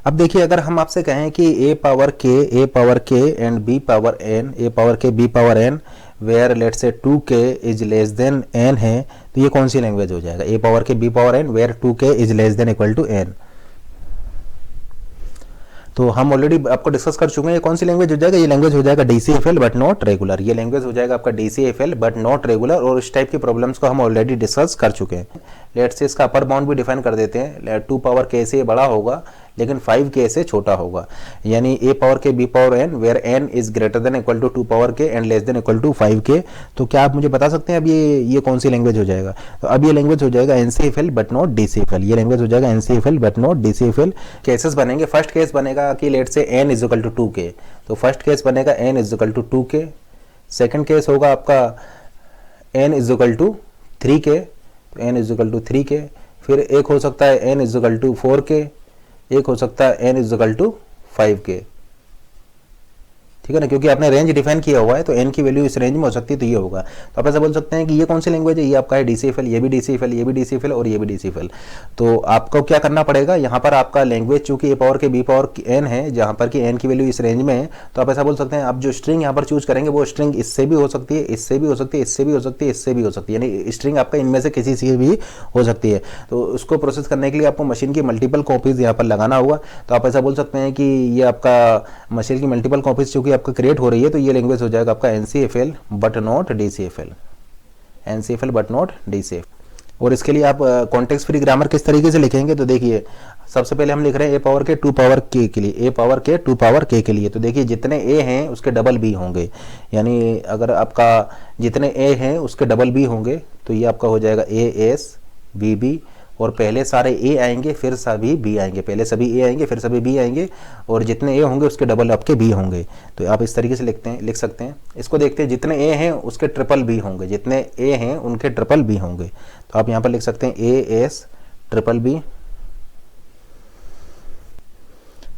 अब देखिए, अगर हम आपसे कहें कि a power k and b power n, a power के B power N where let say 2k is less then N है, तो ये कौन सी लैंग्वेज हो जाएगा? ए पावर के B power N where 2k is less than equal to N. तो हम ऑलरेडी आपको डिस्कस कर चुके हैं ये कौन सी लैंग्वेज हो जाएगा। ये लैंग्वेज हो जाएगा DCFL बट नॉट रेगुलर। ये लैंग्वेज हो जाएगा आपका DCFL बट नॉट रेगुलर, और इस टाइप की प्रॉब्लम्स को हम ऑलरेडी डिस्कस कर चुके हैं। लेट से इसका अपर बाउंड भी डिफाइन कर देते हैं। 2 पावर k से बड़ा होगा लेकिन 5k से छोटा होगा, यानी ए पावर के B power N where N is greater than equal to 2 power k and less than equal to 5k। तो क्या आप मुझे बता सकते हैं अब ये कौन सी लैंग्वेज हो जाएगा? तो अब ये लैंग्वेज हो जाएगा NCFL बट नॉट DCFL। ये लैंग्वेज हो जाएगा NCFL but not DCFL। Cases बनेंगे, फर्स्ट केस बनेगा कि लेट से n इज इक्वल टू 2k, तो फर्स्ट केस बनेगा n इज equal to 2k। Second case होगा आपका n इज इक्वल टू 3k, तो n इज इक्वल टू 3k। फिर एक हो सकता है n इज इक्वल टू 4k, एक हो सकता है n इज इक्वल टू 5k, ठीक है ना, क्योंकि आपने रेंज डिफाइन किया हुआ है तो n की वैल्यू इस रेंज में हो सकती है, तो ये होगा। तो आप ऐसा बोल सकते हैं कि ये कौन सी लैंग्वेज है? ये आपका है DCFL, ये भी DCFL, ये भी DCFL और ये भी DCFL। तो आपको क्या करना पड़ेगा यहाँ पर? आपका लैंग्वेज चूंकि ए पावर के बी पावर n है, जहाँ पर कि n की वैल्यू इस रेंज में है, तो आप ऐसा बोल सकते हैं आप जो स्ट्रिंग यहाँ पर चूज करेंगे वो स्ट्रिंग इससे भी हो सकती है, इससे भी हो सकती है, इससे भी हो सकती है, इससे भी हो सकती है, यानी स्ट्रिंग आपका इनमें से किसी से भी हो सकती है। तो उसको प्रोसेस करने के लिए आपको मशीन की मल्टीपल कॉपीज यहाँ पर लगाना होगा। तो आप ऐसा बोल सकते हैं कि ये आपका मशीन की मल्टीपल कॉपीज चूंकि आपका क्रिएट हो रही है, तो ये लैंग्वेज हो जाएगा आपका NCFL but not DCFL, NCFL but not DCFL। और इसके लिए आप कॉन्टेक्स्ट फ्री ग्रामर किस तरीके से लिखेंगे? तो देखिए, सबसे पहले हम लिख रहे हैं ए पावर के 2 पावर k के लिए, ए पावर के 2 पावर k के लिए। तो देखिए, जितने a हैं उसके डबल b होंगे, यानी अगर आपका जितने a हैं उसके डबल b होंगे, तो ये आपका हो जाएगा AS BB, और पहले सारे a आएंगे फिर सभी b आएंगे, पहले सभी a आएंगे फिर सभी b आएंगे, और जितने a होंगे उसके डबल आपके b होंगे। तो आप इस तरीके से लिख सकते हैं। इसको देखते हैं, जितने a हैं उसके ट्रिपल b होंगे, जितने a हैं उनके ट्रिपल b होंगे। तो आप यहाँ पर लिख सकते हैं AS ट्रिपल b।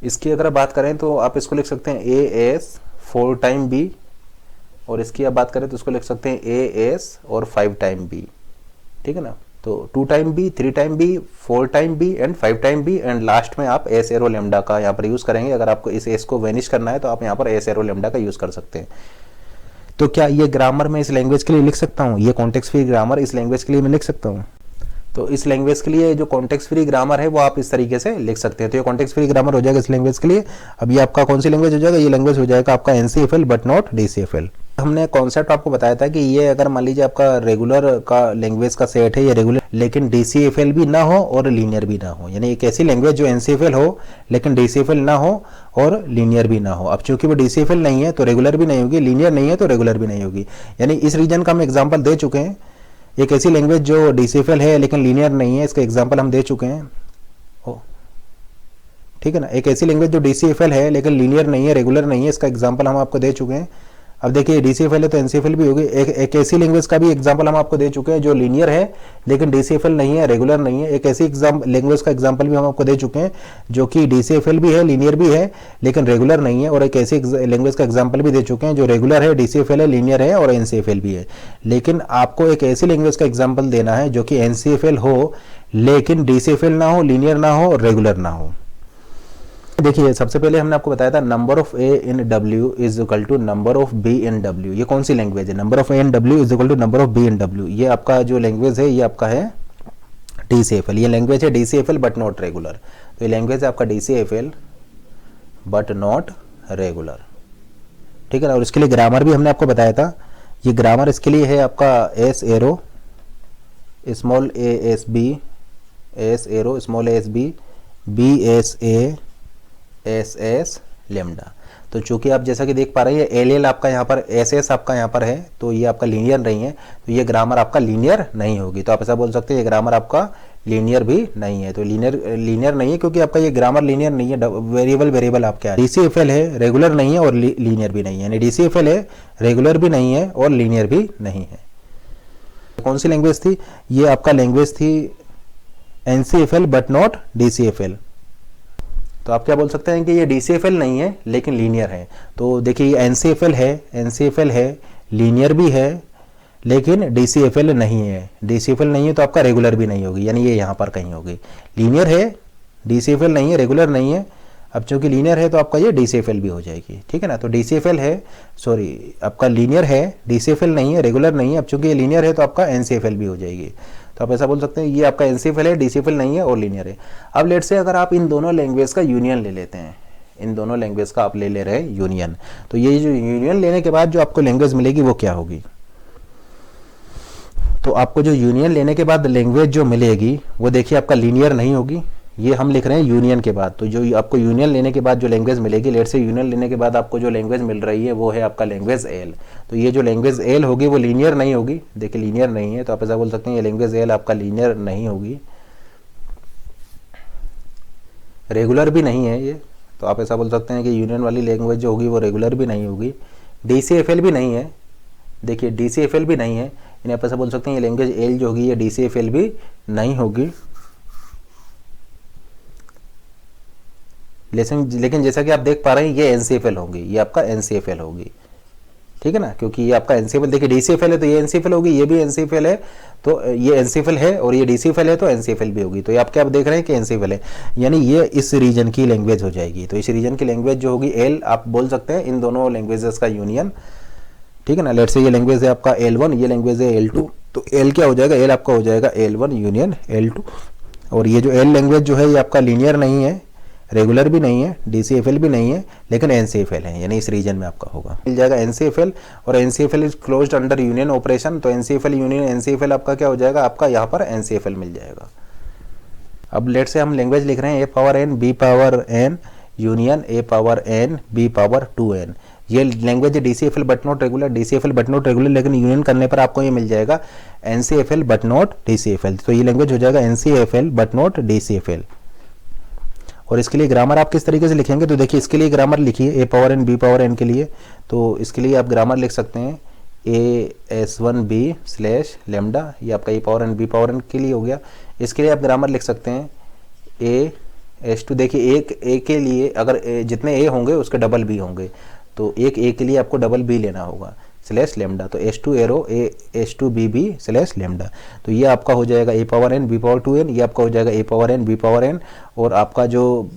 इसकी अगर बात करें तो आप इसको लिख सकते हैं AS 4 टाइम b, और इसकी आप बात करें तो इसको लिख सकते हैं AS और 5 टाइम b, ठीक है ना। तो 2 time b, 3 time b, 4 time b and 5 time b, and last में आप एस एरो लेमडा का यहाँ पर यूज करेंगे। अगर आपको इस एस को वेनिश करना है तो आप यहाँ पर एस एरो लेमडा का यूज कर सकते हैं। तो क्या ये ग्रामर मैं इस लैंग्वेज के लिए लिख सकता हूँ? ये कॉन्टेक्स्ट फ्री ग्रामर इस लैंग्वेज के लिए मैं लिख सकता हूँ? तो इस लैंग्वेज के लिए जो कॉन्टेक्स्ट फ्री ग्रामर है वो आप इस तरीके से लिख सकते हैं। तो ये कॉन्टेक्स्ट फ्री ग्रामर हो जाएगा इस लैंग्वेज के लिए। अब ये आपका कौन सी लैंग्वेज हो जाएगा? ये लैंग्वेज हो जाएगा आपका NCFL बट नॉट DCFL। हमने कॉन्सेप्ट आपको बताया था कि ये अगर मान लीजिए आपका रेगुलर का लैंग्वेज का सेट है, ये रेगुलर लेकिन DCFL भी ना हो और लीनियर भी ना हो, यानी एक ऐसी लैंग्वेज जो NCFL हो लेकिन DCFL ना हो और लीनियर भी ना हो। अब चूंकि वो DCFL नहीं है तो रेगुलर भी नहीं होगी, लीनियर नहीं है तो रेगुलर भी नहीं होगी। यानी इस रीजन का हम एग्जाम्पल दे चुके हैं। एक ऐसी लैंग्वेज जो DCFL है लेकिन लीनियर नहीं है, इसका एग्जाम्पल हम दे चुके हैं, ठीक है ना। एक ऐसी लैंग्वेज जो DCFL है लेकिन लीनियर नहीं है, रेगुलर नहीं है, इसका एग्जाम्पल हम आपको दे चुके हैं। अब देखिए, DCFL है तो NCFL भी होगी। एक ऐसी लैंग्वेज का भी एग्जाम्पल हम आपको दे चुके हैं जो लीनियर है लेकिन DCFL नहीं है, रेगुलर नहीं है। एक ऐसी लैंग्वेज का एग्जाम्पल भी हम आपको दे चुके हैं जो कि DCFL भी है, लीनियर भी है लेकिन रेगुलर नहीं है। और एक ऐसी लैंग्वेज का एग्जाम्पल भी दे चुके हैं जो रेगुलर है, DCFL है, लीनियर है और NCFL भी है। लेकिन आपको एक ऐसी लैंग्वेज का एग्जाम्पल देना है जो कि NCFL हो लेकिन DCFL ना हो, लीनियर ना हो और रेगुलर ना हो। देखिए, सबसे पहले हमने आपको बताया था number of A in W is equal to number of B in W। ये कौन सी लैंग्वेज है? Number of A in W is equal to number of B in W। ये आपका जो लैंग्वेज है ये आपका है DCFL। ये लैंग्वेज है DCFL बट नॉट रेगुलर। तो ये लैंग्वेज है आपका DCFL बट नॉट रेगुलर, ठीक है ना। और इसके लिए ग्रामर भी हमने आपको बताया था। ये ग्रामर इसके लिए है आपका S arrow small ASB, S arrow small ASB, BSA SS lambda. तो चूंकि आप जैसा कि देख पा रहे हैं LL आपका यहाँ पर, SS आपका यहाँ पर है, तो ये आपका लीनियर नहीं है, तो ये ग्रामर आपका लीनियर नहीं होगी। तो आप ऐसा बोल सकते हैं ये ग्रामर आपका लीनियर भी नहीं है। तो लीनियर नहीं है क्योंकि आपका ये ग्रामर लीनियर नहीं है, वेरिएबल आपके यहाँ DCFL है, रेगुलर नहीं है और लीनियर भी नहीं है, यानी DCFL है, रेगुलर भी नहीं है और लीनियर भी नहीं है। कौन सी लैंग्वेज थी? ये आपका लैंग्वेज थी NCFL बट नॉट DCFL। तो आप क्या बोल सकते हैं कि ये DCFL नहीं है लेकिन लीनियर है। तो देखिए, ये NCFL है, लीनियर भी है लेकिन DCFL नहीं है। DCFL नहीं है तो आपका रेगुलर भी नहीं होगी, यानी ये यहाँ पर कहीं होगी। लीनियर है, DCFL नहीं है, रेगुलर नहीं है, अब चूंकि लीनियर है तो आपका ये DCFL भी हो जाएगी, ठीक है ना। तो DCFL है, सॉरी आपका लीनियर है, DCFL नहीं है, रेगुलर नहीं है। अब चूंकि ये लीनियर है तो आपका NCFL भी हो जाएगी। तो आप ऐसा बोल सकते हैं ये आपका NCFL है, DCFL नहीं है और लीनियर है। अब लेट से अगर आप इन दोनों लैंग्वेज का यूनियन ले लेते हैं, इन दोनों लैंग्वेज का आप ले रहे हैं यूनियन, तो ये जो यूनियन लेने के बाद जो आपको लैंग्वेज मिलेगी वो क्या होगी? तो आपको जो यूनियन लेने के बाद लैंग्वेज जो मिलेगी वो देखिए आपका लीनियर नहीं होगी, ये हम लिख रहे हैं यूनियन के बाद। तो जो आपको यूनियन लेने के बाद जो लैंग्वेज मिलेगी, लेट से यूनियन लेने के बाद आपको जो लैंग्वेज मिल रही है वो है आपका लैंग्वेज एल। तो ये जो लैंग्वेज एल होगी वो लीनियर नहीं होगी, देखिए लीनियर नहीं है, तो आप ऐसा बोल सकते हैं ये लैंग्वेज एल आपका लीनियर नहीं होगी, रेगुलर भी नहीं है ये। तो आप ऐसा बोल सकते हैं कि यूनियन वाली लैंग्वेज जो होगी वो रेगुलर भी नहीं होगी, DCFL भी नहीं है, देखिए DCFL भी नहीं है, यानी आप ऐसा बोल सकते हैं ये लैंग्वेज एल जो होगी ये DCFL भी नहीं होगी। लेकिन जैसा कि आप देख पा रहे हैं ये NCFL होगी, ये आपका NCFL होगी, ठीक है ना, क्योंकि ये आपका NCFL, देखिए DCFL है तो ये NCFL होगी, ये भी NCFL है तो ये NCFL है, और ये DCFL है तो NCFL भी होगी। तो ये आप क्या देख रहे हैं कि NCFL है, यानी ये इस रीजन की लैंग्वेज हो जाएगी। तो इस रीजन की लैंग्वेज जो होगी एल, आप बोल सकते हैं इन दोनों लैंग्वेजेस का यूनियन, ठीक है ना। लेट से ये लैंग्वेज है आपका L1, ये लैंग्वेज है L2, तो L क्या हो जाएगा, L आपका हो जाएगा L1 यूनियन L2। और ये जो L लैंग्वेज जो है ये आपका लीनियर नहीं है, रेगुलर भी नहीं है, DCFL भी नहीं है, लेकिन NCFL है, यानी इस रीजन में आपका होगा, मिल जाएगा NCFL। और NCFL is closed under union operation, तो NCFL यूनियन NCFL आपका क्या हो जाएगा, आपका यहाँ पर NCFL मिल जाएगा। अब लेट से हम लैंग्वेज लिख रहे हैं A⁴n B⁴n union A⁴n B⁴2n, ये लैंग्वेज है DCFL but not regular, DCFL but not regular, लेकिन यूनियन करने पर आपको ये मिल जाएगा NCFL बट नॉट DCFL। तो ये लैंग्वेज हो जाएगा NCFL बट नॉट DCFL। और इसके लिए ग्रामर आप किस तरीके से लिखेंगे, तो देखिए इसके लिए ग्रामर लिखिए A⁴n B⁴n के लिए, तो इसके लिए आप ग्रामर लिख सकते हैं A⁴n/λ, ये आपका A⁴n B⁴n के लिए हो गया। इसके लिए आप ग्रामर लिख सकते हैं A⁴, देखिए एक A के लिए अगर जितने A होंगे उसके डबल B होंगे, तो एक A के लिए आपको डबल B लेना होगा /λ, तो S2 एरो A⁴ तो ये आपका हो जाएगा A⁴n B⁴2n, ये आपका हो जाएगा A⁴n B⁴n। और आपका जो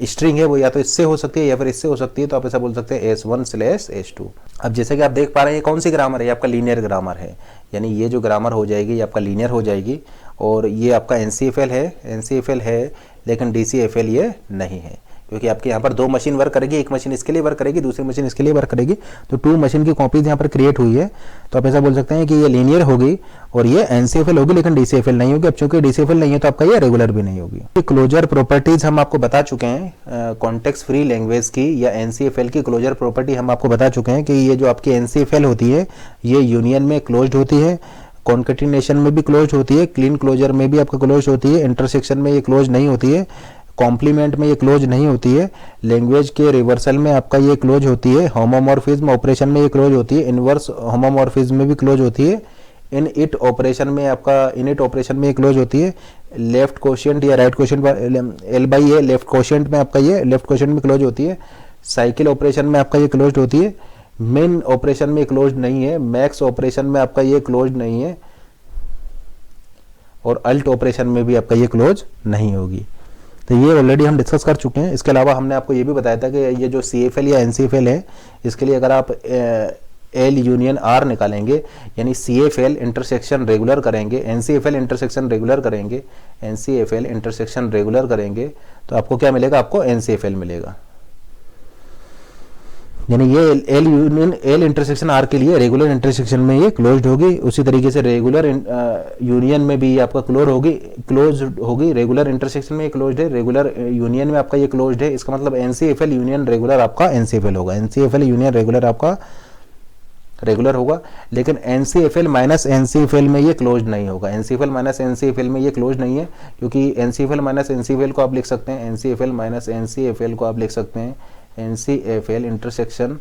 स्ट्रिंग है वो या तो इससे हो सकती है या फिर इससे हो सकती है, तो आप ऐसा बोल सकते हैं S1/S2। अब जैसे कि आप देख पा रहे हैं कौन सी ग्रामर है, ये आपका लीनियर ग्रामर है, यानी ये जो ग्रामर हो जाएगी ये आपका लीनियर हो जाएगी। और ये आपका NCFL है लेकिन DCFL ये नहीं है, क्योंकि आपके यहाँ पर दो मशीन वर्क करेगी, एक मशीन इसके लिए वर्क करेगी, दूसरी मशीन इसके लिए वर्क करेगी, तो 2 मशीन की कॉपीज यहाँ पर क्रिएट हुई है। तो आप ऐसा बोल सकते हैं कि ये लीनियर होगी और ये NCFL होगी लेकिन DCFL नहीं होगी। अब चूंकि DCFL नहीं है तो आपका ये रेगुलर भी नहीं होगी। क्लोजर प्रॉपर्टीज हम आपको बता चुके हैं कॉन्टेक्स्ट फ्री लैंग्वेज की या NCFL की क्लोजर प्रॉपर्टी हम आपको बता चुके हैं कि ये जो आपकी NCFL होती है ये यूनियन में क्लोज्ड होती है, कॉन्केटिनेशन में भी क्लोज होती है, क्लीन क्लोजर में भी आपका क्लोज होती है, इंटरसेक्शन में ये क्लोज नहीं होती है, कॉम्प्लीमेंट में ये क्लोज नहीं होती है, लैंग्वेज के रिवर्सल में आपका ये क्लोज होती है, होमोमॉर्फिज्म ऑपरेशन में ये क्लोज होती है, इनवर्स होमोमॉर्फिज्म में भी क्लोज होती है, इन इट ऑपरेशन में आपका इनिट ऑपरेशन में ये क्लोज होती है, लेफ्ट कोशिएंट या right quotient L/A left quotient में आपका ये लेफ्ट कोशिएंट में क्लोज होती है, साइकिल ऑपरेशन में आपका ये क्लोज होती है, मेन ऑपरेशन में क्लोज नहीं है, मैक्स ऑपरेशन में आपका ये क्लोज नहीं है, और अल्ट ऑपरेशन में भी आपका ये क्लोज नहीं होगी। तो ये ऑलरेडी हम डिस्कस कर चुके हैं। इसके अलावा हमने आपको ये भी बताया था कि ये जो CFL या NCFL है इसके लिए अगर आप L यूनियन R निकालेंगे, यानी CFL इंटरसेक्शन रेगुलर करेंगे, NCFL इंटरसेक्शन रेगुलर करेंगे, NCFL इंटरसेक्शन रेगुलर करेंगे, तो आपको क्या मिलेगा, आपको NCFL मिलेगा। यानी ये L union L intersection R के लिए रेगुलर इंटरसेक्शन में ये क्लोज्ड होगी, उसी तरीके से रेगुलर यूनियन में भी आपका क्लोज होगी, रेगुलर इंटरसेक्शन में ये क्लोज्ड है, रेगुलर यूनियन में आपका ये क्लोज्ड है। इसका मतलब NCFL यूनियन रेगुलर आपका NCFL होगा, NCFL यूनियन रेगुलर आपका रेगुलर होगा, लेकिन NCFL माइनस NCFL में ये क्लोज नहीं होगा, NCFL माइनस NCFL में ये क्लोज नहीं है, क्योंकि NCFL माइनस NCFL को आप लिख सकते हैं, NCFL माइनस NCFL को आप लिख सकते हैं NCFL इंटरसेक्शन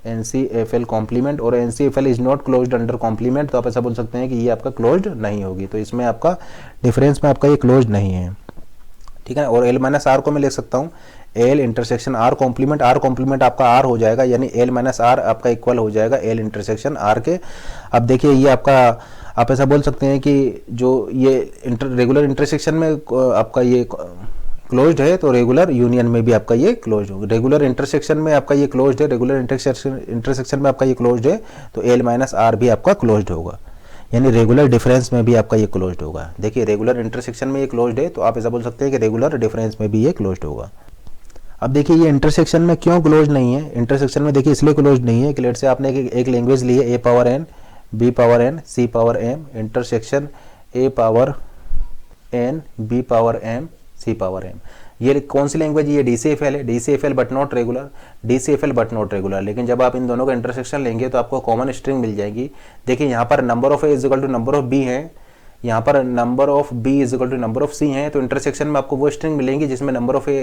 NCFL कॉम्प्लीमेंट, और NCFL is not closed under complement, तो आप ऐसा बोल सकते हैं कि ये आपका क्लोज्ड नहीं होगी। तो इसमें आपका डिफरेंस में आपका ये क्लोज्ड नहीं है, ठीक है। और L माइनस R को मैं लिख सकता हूँ L intersection R complement, R complement आपका R हो जाएगा, यानी L माइनस R आपका इक्वल हो जाएगा L इंटरसेक्शन R के। अब देखिए ये आपका आप ऐसा बोल सकते हैं कि जो ये रेगुलर इंटरसेक्शन में आपका ये क्लोज्ड है तो रेगुलर यूनियन में भी आपका ये क्लोज्ड होगा। रेगुलर इंटरसेक्शन में आपका ये क्लोज्ड है, रेगुलर इंटरसेक्शन में आपका ये क्लोज्ड है, तो एल माइनस आर भी आपका क्लोज्ड होगा, यानी रेगुलर डिफरेंस में भी आपका ये क्लोज्ड होगा। देखिए रेगुलर इंटरसेक्शन में ये क्लोज्ड है, तो आप ऐसा बोल सकते हैं कि रेगुलर डिफरेंस में भी ये क्लोज्ड होगा। अब देखिए ये इंटरसेक्शन में क्यों क्लोज नहीं है, इंटरसेक्शन में देखिए इसलिए क्लोज नहीं है कि लेट से आपने एक लैंग्वेज ली है a power n b power n c power m, intersection a power n b power m c power m. ये कौन सी लैंग्वेज, ये DCFL है, DCFL but not regular, DCFL but not regular. लेकिन जब आप इन दोनों का इंटरसेक्शन लेंगे तो आपको कॉमन स्ट्रिंग मिल जाएगी। देखिए यहाँ पर number of a is equal to number of B है, यहाँ पर number of b is equal to number of c है, तो इंटरसेक्शन में आपको वो स्ट्रिंग मिलेंगी जिसमें number of a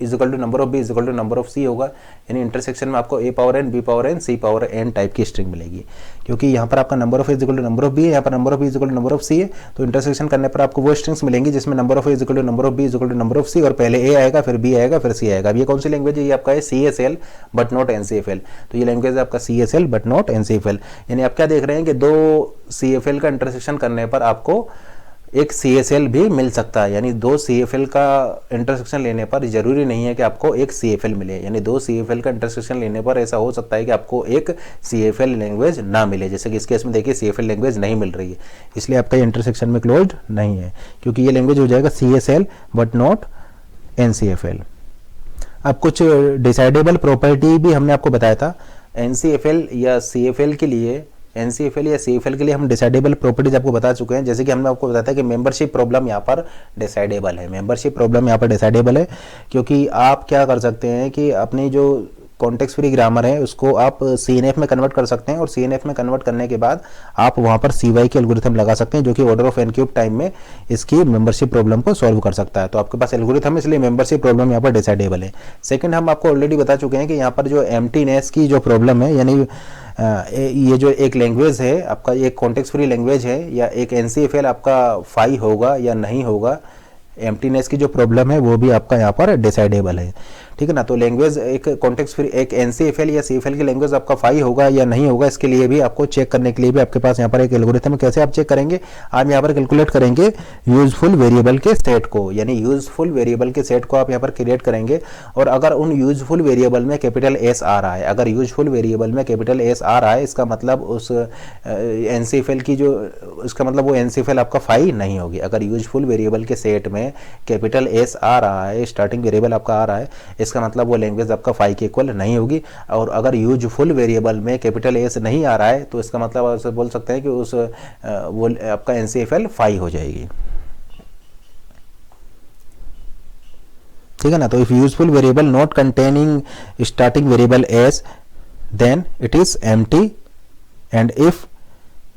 is equal to number of b is equal to number of c होगा, यानी इंटरसेक्शन में आपको a power n b power n c power n type की स्ट्रिंग मिलेगी। क्योंकि यहाँ पर आपका number of a is equal to number of B है, यहाँ पर number of b is equal to number of c है, तो इंटरसेक्शन करने पर आपको वो स्ट्रिंग्स मिलेंगी जिसमें number of a is equal to number of b is equal to number of c, और पहले ए आएगा फिर बी आएगा फिर सी आएगा। अब ये कौन सी लैंग्वेज है, ये आपका है CSL बट नॉट NCFL। तो ये लैंग्वेज है आपका CSL बट नॉट NCFL, यानी आप क्या देख रहे हैं कि दो CFL का इंटरसेक्शन करने पर आपको एक CSL भी मिल सकता है, यानी दो CFL का इंटरसेक्शन लेने पर जरूरी नहीं है कि आपको एक CFL मिले, यानी दो CFL का इंटरसेक्शन लेने पर ऐसा हो सकता है कि आपको एक CFL लैंग्वेज ना मिले। जैसे कि इस केस में देखिए CFL लैंग्वेज नहीं मिल रही है, इसलिए आपका इंटरसेक्शन में क्लोज्ड नहीं है, क्योंकि ये लैंग्वेज हो जाएगा CSL बट नॉट NCFL। अब कुछ डिसाइडेबल प्रॉपर्टी भी हमने आपको बताया था। NCFL या CFL के लिए, NCFL या CFL के लिए हम डिसाइडेबल प्रॉपर्टीज आपको बता चुके हैं। जैसे कि हमने आपको बताया था कि मेंबरशिप प्रॉब्लम यहाँ पर डिसाइडेबल है, मेंबरशिप प्रॉब्लम यहाँ पर डिसाइडेबल है, क्योंकि आप क्या कर सकते हैं कि अपनी जो कॉन्टेक्स्ट फ्री ग्रामर है उसको आप CNF में कन्वर्ट कर सकते हैं, और CNF में कन्वर्ट करने के बाद आप वहाँ पर CY के एल्गोरिथम लगा सकते हैं, जो कि ऑर्डर ऑफ n³ टाइम में इसकी मेंबरशिप प्रॉब्लम को सॉल्व कर सकता है। तो आपके पास एल्गोरिथम है, इसलिए मेंबरशिप प्रॉब्लम यहाँ पर डिसाइडेबल है। सेकंड, हम आपको ऑलरेडी बता चुके हैं कि यहाँ पर जो एम्प्टीनेस की जो प्रॉब्लम है, यानी ये जो एक लैंग्वेज है आपका, एक कॉन्टेक्स्ट फ्री लैंग्वेज है या एक NCFL आपका फाई होगा या नहीं होगा, एम्प्टीनेस की जो प्रॉब्लम है वो भी आपका यहाँ पर डिसाइडेबल है, ठीक है ना। तो लैंग्वेज एक कॉन्टेक्स्ट फ्री, एक NCFL या CFL की लैंग्वेज आपका फाई होगा या नहीं होगा, इसके लिए भी आपको चेक करने के लिए भी आपके पास यहाँ पर एक एल्गोरिथम है। कैसे आप चेक करेंगे, आप यहाँ पर कैलकुलेट करेंगे यूजफुल वेरिएबल के सेट को, यानी यूजफुल वेरिएबल के सेट को आप यहाँ पर क्रिएट करेंगे, और अगर उन यूजफुल वेरिएबल में कैपिटल S आ रहा है, अगर यूजफुल वेरिएबल में कैपिटल S आ रहा है, इसका मतलब उस NCFL की जो, इसका मतलब वो NCFL आपका फाई नहीं होगी। अगर यूजफुल वेरिएबल के सेट में कैपिटल S आ रहा है, स्टार्टिंग वेरिएबल आपका आ रहा है, इसका मतलब वो लैंग्वेज आपका फाई के इक्वल नहीं होगी। और अगर यूजफुल वेरिएबल में कैपिटल S नहीं आ रहा है, तो इसका मतलब आप बोल सकते हैं कि उस वो आपका NCFL फाई हो जाएगी, ठीक है ना। तो if useful variable not containing starting variable S then it is empty, and if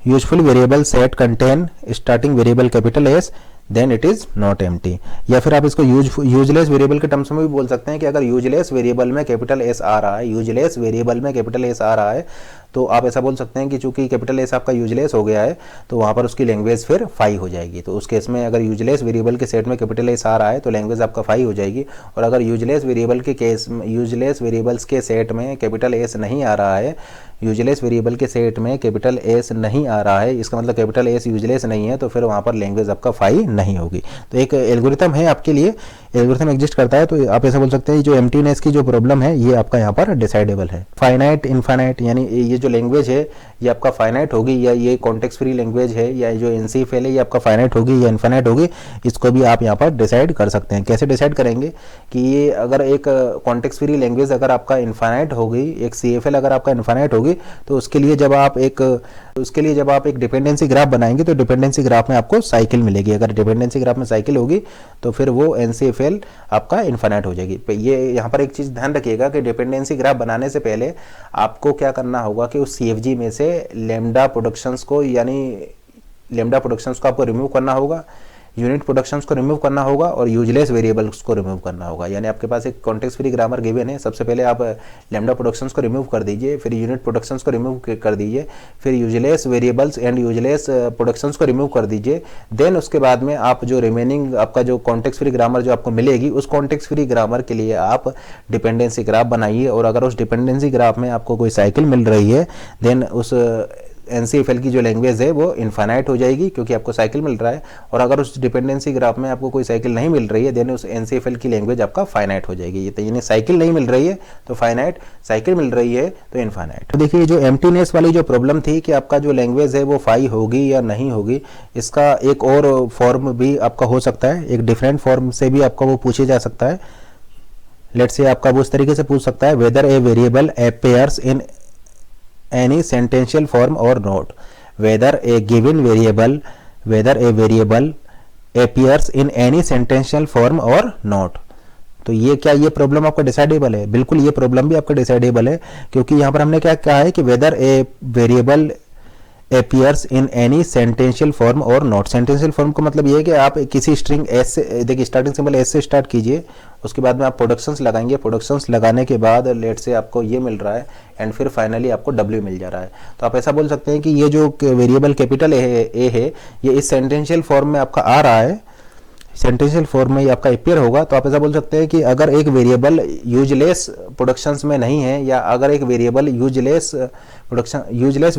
useful variable set contain starting variable capital S then it is not empty. या फिर आप इसको यूजलेस वेरिएबल के टर्म्स में भी बोल सकते हैं कि अगर यूजलेस वेरिएबल में कैपिटल S आ रहा है, यूजलेस वेरिएबल में कैपिटल S आ रहा है, तो आप ऐसा बोल सकते हैं कि चूंकि कैपिटल S आपका यूजलेस हो गया है, तो वहाँ पर उसकी लैंग्वेज फिर फाई हो जाएगी। तो उस केस में अगर यूजलेस वेरिएबल के सेट में कैपिटल S आ रहा है तो लैंग्वेज आपका फाई हो जाएगी, और अगर यूजलेस वेरिएबल के केस में, यूजलेस वेरिएबल्स के सेट में कैपिटल S नहीं आ रहा है, यूजलेस वेरिएबल के सेट में कैपिटल S नहीं आ रहा है, इसका मतलब कैपिटल S यूजलेस नहीं है, तो फिर वहाँ पर लैंग्वेज आपका फाई नहीं होगी। तो एक एल्गोरिथम है आपके लिए, एल्गोरिथम एग्जिस्ट करता है, तो आप ऐसा बोल सकते हैं जो एम्प्टीनेस की जो प्रॉब्लम है ये आपका यहाँ पर डिसाइडेबल है। फाइनाइट इनफाइनाइट, यानी ये जो लैंग्वेज है ये आपका फाइनाइट होगी, या ये कॉन्टेक्स्ट फ्री लैंग्वेज है, या जो NCFL है ये आपका फाइनाइट होगी या इनफाइनाइट होगी, इसको भी आप यहाँ पर डिसाइड कर सकते हैं। कैसे डिसाइड करेंगे कि ये अगर एक कॉन्टेक्स्ट फ्री लैंग्वेज अगर आपका इनफाइनाइट होगी, एक CFL अगर आपका इनफाइनाइट होगी, तो उसके लिए जब आप एक डिपेंडेंसी ग्राफ बनाएंगे तो डिपेंडेंसी ग्राफ में आपको साइकिल मिलेगी। अगर डिपेंडेंसी ग्राफ में साइकिल होगी तो फिर वो NCFL आपका इनफाइनाइट हो जाएगी। ये यहाँ पर एक चीज़ ध्यान रखिएगा कि डिपेंडेंसी ग्राफ बनाने से पहले आपको क्या करना होगा कि उस CFG में से लैम्डा प्रोडक्शंस को, यानी लैम्डा प्रोडक्शंस को आपको रिमूव करना होगा, यूनिट प्रोडक्शंस को रिमूव करना होगा, और यूजलेस वेरिएबल्स को रिमूव करना होगा। यानी आपके पास एक कॉन्टेक्स्ट फ्री ग्रामर गिवन है, सबसे पहले आप लैम्डा प्रोडक्शंस को रिमूव कर दीजिए, फिर यूनिट प्रोडक्शंस को रिमूव कर दीजिए, फिर useless variables and useless productions को रिमूव कर दीजिए। देन उसके बाद में आप जो रिमेनिंग आपका जो कॉन्टेक्स्ट फ्री ग्रामर जो आपको मिलेगी, उस कॉन्टेक्स्ट फ्री ग्रामर के लिए आप डिपेंडेंसी ग्राफ बनाइए, और अगर उस डिपेंडेंसी ग्राफ में आपको कोई साइकिल मिल रही है, देन उस NCFL की जो लैंग्वेज है वो इनफाइनाइट हो जाएगी क्योंकि आपको साइकिल मिल रहा है, और अगर उस डिपेंडेंसी ग्राफ में आपको कोई साइकिल नहीं मिल रही है देन उस NCFL की लैंग्वेज आपका फाइनाइट हो जाएगी। ये तो यानी साइकिल नहीं मिल रही है तो फाइनाइट, साइकिल मिल रही है तो इनफाइनाइट। तो देखिए जो एम्प्टीनेस वाली जो प्रॉब्लम थी कि आपका जो लैंग्वेज है वो फाई होगी या नहीं होगी, इसका एक और फॉर्म भी आपका हो सकता है, एक डिफरेंट फॉर्म से भी आपका वो पूछे जा सकता है। लेट्स से आपका वो उस तरीके से पूछ सकता है whether a variable appears in any sentential form और not, whether a given variable, whether a variable appears in any sentential form और नॉट। तो ये क्या, ये प्रॉब्लम आपका डिसाइडेबल है? बिल्कुल ये प्रॉब्लम भी आपका डिसाइडेबल है, क्योंकि यहाँ पर हमने क्या कहा है कि whether a variable appears in any sentential form or not। Sentential form का मतलब ये है कि आप किसी स्ट्रिंग एस से, देखिए स्टार्टिंग सिंबल एस से स्टार्ट कीजिए, उसके बाद में आप प्रोडक्शंस लगाएंगे, प्रोडक्शंस लगाने के बाद लेट से आपको ये मिल रहा है एंड फिर फाइनली आपको डब्ल्यू मिल जा रहा है। तो आप ऐसा बोल सकते हैं कि ये जो वेरिएबल कैपिटल ए है ये इस सेंटेंशियल फॉर्म में आपका आ रहा है, सेंटेंशियल फॉर्म में ये आपका अपेयर होगा। तो आप ऐसा बोल सकते हैं कि अगर एक वेरिएबल यूजलेस प्रोडक्शंस में नहीं है, या अगर एक वेरिएबल यूजलेस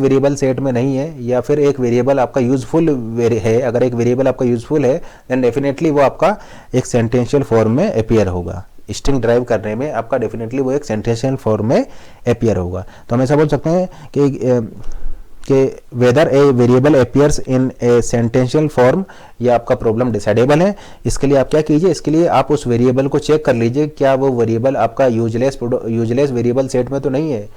वेरिएबल सेट में नहीं है, या फिर एक वेरिएबल आपका यूजफुल है, अगर एक वेरिएबल आपका यूजफुल है देन डेफिनेटली वो आपका एक सेंटेंशियल फॉर्म में अपेयर होगा। स्ट्रिंग ड्राइव करने में आपका डेफिनेटली वो एक सेंटेंशियल फॉर्म में अपेयर होगा। तो हम ऐसा बोल सकते हैं कि whether a variable appears in a sentential form, ये आपका प्रॉब्लम डिसाइडेबल है। इसके लिए आप क्या कीजिए, इसके लिए आप उस वेरिएबल को चेक कर लीजिए क्या वो वेरिएबल आपका यूजलेस वेरिएबल सेट में तो नहीं है।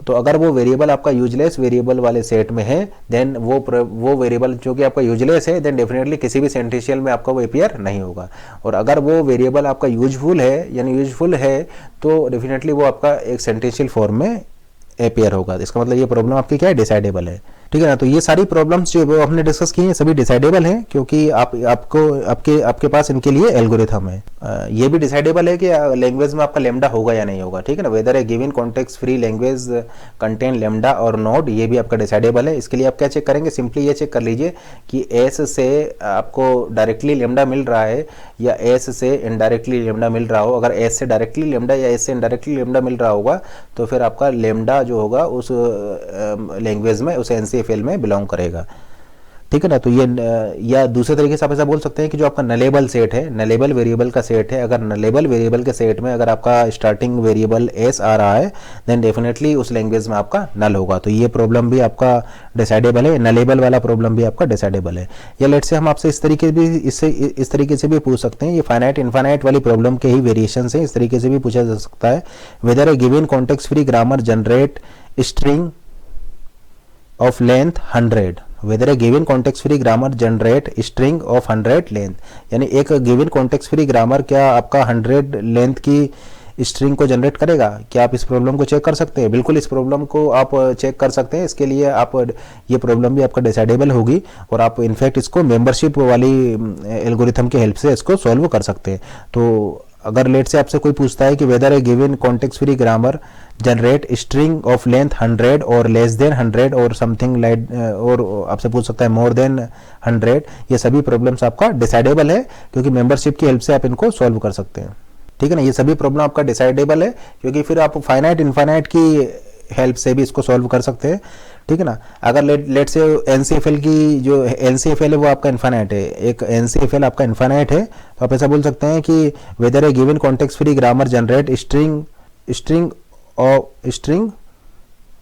तो अगर वो वेरिएबल आपका यूजलेस वेरिएबल वाले सेट में है देन वो वेरिएबल जो कि आपका यूजलेस है देन डेफिनेटली किसी भी सेंटेंशियल में आपका वो अपियर नहीं होगा। और अगर वो वेरिएबल आपका यूजफुल है, यानी यूजफुल है, तो डेफिनेटली वो आपका एक सेंटेंशियल फॉर्म में अपेयर होगा। इसका मतलब ये प्रॉब्लम आपकी क्या है, डिसाइडेबल है। ठीक है ना। तो ये सारी प्रॉब्लम्स जो वो हमने डिस्कस की हैं सभी डिसाइडेबल हैं, क्योंकि आपके पास इनके लिए एल्गोरिथम है। ये भी डिसाइडेबल है कि लैंग्वेज में आपका लेमडा होगा या नहीं होगा। ठीक है ना। Whether a given context free language contain lambda और नॉट, ये भी आपका डिसाइडेबल है। इसके लिए आप क्या चेक करेंगे, सिंपली ये चेक कर लीजिए कि एस से आपको डायरेक्टली लेमडा मिल रहा है या एस से इनडायरेक्टली लेमडा मिल रहा हो। अगर एस से डायरेक्टली लेमडा या एस से इनडायरेक्टली लेमडा मिल रहा होगा तो फिर आपका लेमडा जो होगा उस लैंग्वेज में, उस NCFL में बिलोंग करेगा। ठीक है ना। तो ये, या दूसरे तरीके से आप ऐसा बोल सकते हैं कि जो आपका नलेबल सेट है, नलेबल वेरिएबल का सेट है, अगर नलेबल वेरिएबल के सेट में अगर आपका स्टार्टिंग वेरिएबल एस आ रहा है देन डेफिनेटली उस लैंग्वेज में आपका नल होगा। तो ये प्रॉब्लम भी आपका डिसाइडेबल है, नलेबल वाला प्रॉब्लम भी आपका डिसाइडेबल है। या लेट से हम आपसे इस तरीके से भी पूछ सकते हैं, ये फाइनाइट इनफाइनाइट वाली प्रॉब्लम के ही वेरिएशन है, इस तरीके से भी पूछा जा सकता है। Whether a given context free grammar generate string of length 100, whether a given context free grammar generate string of 100 length, यानी एक गिवन कॉन्टेक्स्ट फ्री ग्रामर क्या आपका 100 लेंथ की स्ट्रिंग को जनरेट करेगा? क्या आप इस प्रॉब्लम को चेक कर सकते हैं? बिल्कुल इस प्रॉब्लम को आप चेक कर सकते हैं। इसके लिए आप, ये प्रॉब्लम भी आपका डिसाइडेबल होगी और आप इनफैक्ट इसको मेंबरशिप वाली एल्गोरिथम के हेल्प से इसको सॉल्व कर सकते हैं। तो अगर लेट से आपसे कोई पूछता है कि whether a given context free grammar generate string of length 100 और लेस देन 100 और समथिंग लाइक, और आपसे पूछ सकता है मोर देन 100, ये सभी प्रॉब्लम्स आपका डिसाइडेबल है क्योंकि मेंबरशिप की हेल्प से आप इनको सॉल्व कर सकते हैं। ठीक है ना। ये सभी प्रॉब्लम आपका डिसाइडेबल है क्योंकि फिर आप फाइनाइट इनफाइनाइट की हेल्प से भी इसको सॉल्व कर सकते हैं। ठीक है ना। अगर लेट से NCFL की जो NCFL है वो आपका इनफाइनाइट है, एक NCFL आपका इनफाइनाइट है, तो आप ऐसा बोल सकते हैं कि whether a given context free grammar generate string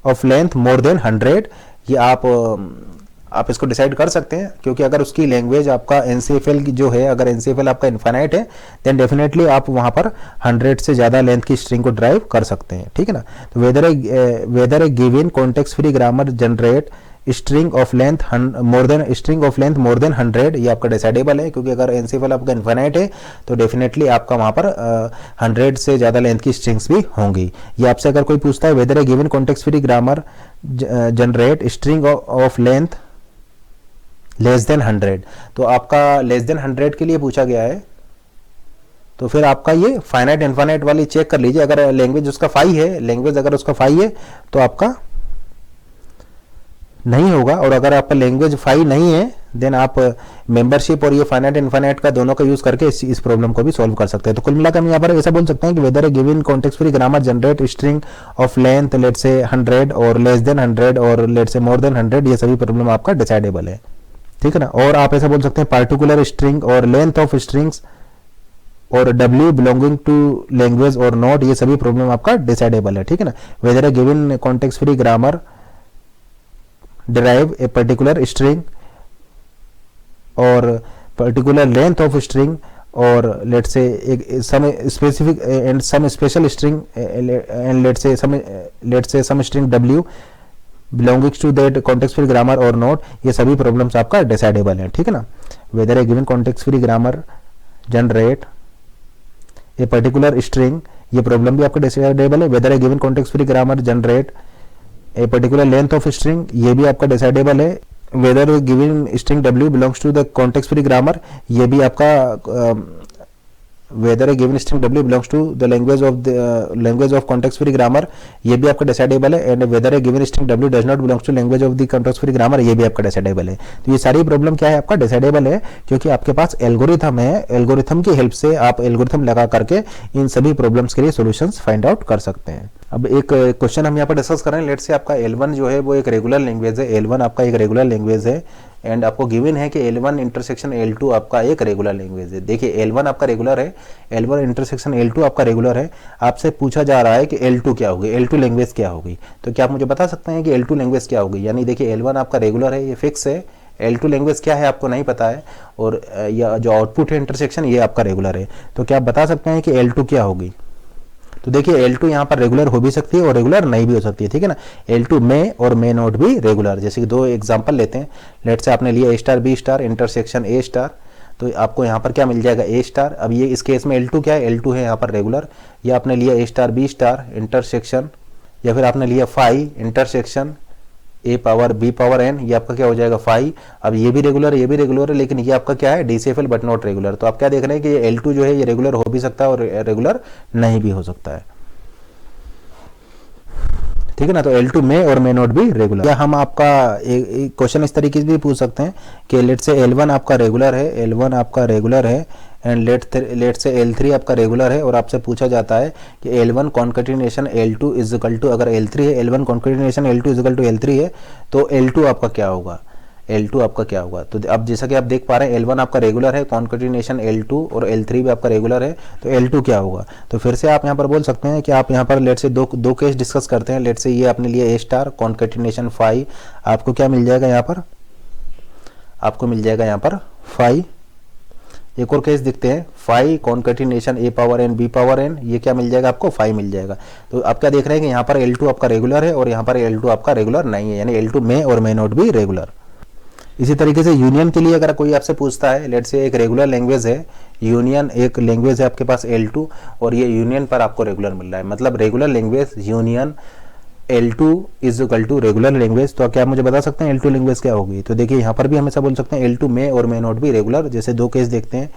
of length more than 100, ये आप इसको डिसाइड कर सकते हैं क्योंकि अगर उसकी लैंग्वेज आपका NCFL की जो है, अगर NCFL आपका इनफाइनाइट है देन डेफिनेटली आप वहां पर 100 से ज्यादा लेंथ की स्ट्रिंग को ड्राइव कर सकते हैं। ठीक है ना। तो whether a given context free grammar generate string of length more than 100, ये आपका डिसाइडेबल है क्योंकि अगर NCFL आपका इनफाइनाइट है तो डेफिनेटली आपका वहां पर 100 से ज्यादा लेंथ की स्ट्रिंग्स भी होंगी। ये आपसे अगर कोई पूछता है whether a given context free grammar generate string of length less than 100, तो आपका लेस देन 100 के लिए पूछा गया है, तो फिर आपका ये फाइनाइट इनफाइनाइट वाली चेक कर लीजिए। अगर लैंग्वेज उसका फाई है, लैंग्वेज अगर उसका फाई है तो आपका नहीं होगा, और अगर आपका लैंग्वेज फाई नहीं है देन आप मेंबरशिप और ये फाइनाइट इनफाइनाइट का दोनों का यूज करके इस प्रॉब्लम को भी सॉल्व कर सकते हैं। तो कुल मिलाकर हम यहाँ पर ऐसा बोल सकते हैं कि whether a given context free grammar generate string of length let's say 100 और लेस देन 100 और लेट्स से मोर देन 100, ये सभी प्रॉब्लम आपका डिसाइडेबल है, ठीक है ना। और आप ऐसा बोल सकते हैं पार्टिकुलर स्ट्रिंग और लेंथ ऑफ स्ट्रिंग्स और W बिलोंगिंग टू लैंग्वेज और नॉट, ये सभी प्रॉब्लम आपका डिसाइडेबल है, ठीक है ना। Whether a given context free grammar derive a particular string or particular length of string or let's say some specific and some special string and let's say some string W belonging to that context free grammar or not, ये सभी problems आपका decidable है, ठीक है ना। whether a given context free grammar generate a particular string, ये problem भी आपका डिसाइडेबल है। whether a given context free grammar generate a particular length of string, ये भी आपका डिसाइडेबल है। Whether given string W belongs to the context free grammar, ये भी आपका whether given string W belongs to the language of context free grammar, ये भी आपका डिसाइडेबल है। And whether given string W does not belongs to language of the context free grammar, ये भी आपका डिसाइडेबल है। तो ये सारी प्रॉब्लम क्या है आपका डिसाइडेबल है, क्योंकि आपके पास एल्गोरिथम है, एल्गोरिथम की हेल्प से आप एल्गोरिथम लगा करके इन सभी प्रॉब्लम्स के लिए सॉल्यूशंस फाइंड आउट कर सकते हैं। अब एक क्वेश्चन हम यहाँ पर डिस्कस करें। लेट से आपका L1 जो है वो एक रेगुलर लैंग्वेज है, L1 आपका एक रेगुलर लैंग्वेज है एंड आपको गिवन है कि L1 इंटरसेक्शन L2 आपका एक रेगुलर लैंग्वेज है। देखिए L1 आपका रेगुलर है, L1 इंटरसेक्शन L2 आपका रेगुलर है। आपसे पूछा जा रहा है कि L2 क्या होगी, L2 लैंग्वेज क्या होगी। तो क्या आप मुझे बता सकते हैं कि L2 लैंग्वेज क्या होगी। यानी देखिए L1 आपका रेगुलर है, ये फिक्स है, L2 लैंग्वेज क्या है आपको नहीं पता है, और या जो आउटपुट है इंटरसेक्शन ये आपका रेगुलर है। तो क्या आप बता सकते हैं कि L2 क्या होगी। तो देखिए L2 यहाँ पर रेगुलर हो भी सकती है और रेगुलर नहीं भी हो सकती है, ठीक है ना। L2 में और मे नॉट भी रेगुलर। जैसे कि दो एग्जांपल लेते हैं। लेट से आपने लिया A star B star intersection A star, तो आपको यहाँ पर क्या मिल जाएगा A स्टार। अब ये इस केस में L2 क्या है, L2 है यहाँ पर रेगुलर। या आपने लिया A star B star intersection, या फिर आपने लिया phi intersection A power B power N, ये आपका क्या हो जाएगा फाई। अब ये भी रेगुलर है, ये भी रेगुलर है, लेकिन ये आपका क्या है DCFL बट नॉट रेगुलर। तो आप क्या देख रहे हैं कि ये L2 जो है ये रेगुलर हो भी सकता है और रेगुलर नहीं भी हो सकता है, ठीक है ना। तो L2 में और मे नॉट भी रेगुलर। या हम आपका एक क्वेश्चन इस तरीके से भी पूछ सकते हैं कि लेट से L1 आपका रेगुलर है, L1 आपका रेगुलर है एंड लेट से L3 आपका रेगुलर है, और आपसे पूछा जाता है कि L1 concatenation L2 is equal to, अगर L3 है L1 concatenation L2 is equal to L3 है तो L2 आपका क्या होगा, L2 आपका क्या होगा। तो अब जैसा कि आप देख पा रहे हैं L1 आपका रेगुलर है, कॉन्केटिनेशन L2 और L3 भी आपका रेगुलर है, तो L2 क्या होगा। तो फिर से आप यहाँ पर बोल सकते हैं कि आप यहाँ पर लेट से दो केस डिस्कस करते हैं। लेट से ये आपने लिया A स्टार कॉन्केटिनेशन फाई, आपको क्या मिल जाएगा यहाँ पर, आपको मिल जाएगा यहाँ पर फाई। एक और केस दिखते हैं phi concatenation A power N B power N, ये क्या मिल जाएगा आपको फाई मिल जाएगा। तो आप क्या देख रहे हैं कि यहाँ पर L2 आपका रेगुलर है और यहाँ पर L2 आपका रेगुलर नहीं है, यानी L2 में और मे नॉट भी रेगुलर। इसी तरीके से यूनियन के लिए अगर कोई आपसे पूछता है, लेट से एक रेगुलर लैंग्वेज है, यूनियन एक लैंग्वेज है आपके पास L2 और ये यूनियन पर आपको रेगुलर मिल रहा है, मतलब regular language union L2 is equal to regular language. तो क्या आप मुझे बता सकते हैं L2 लैंग्वेज क्या होगी। तो देखिए यहाँ पर भी हमेशा बोल सकते हैं L2 में और मे नॉट भी रेगुलर। जैसे दो केस देखते हैं,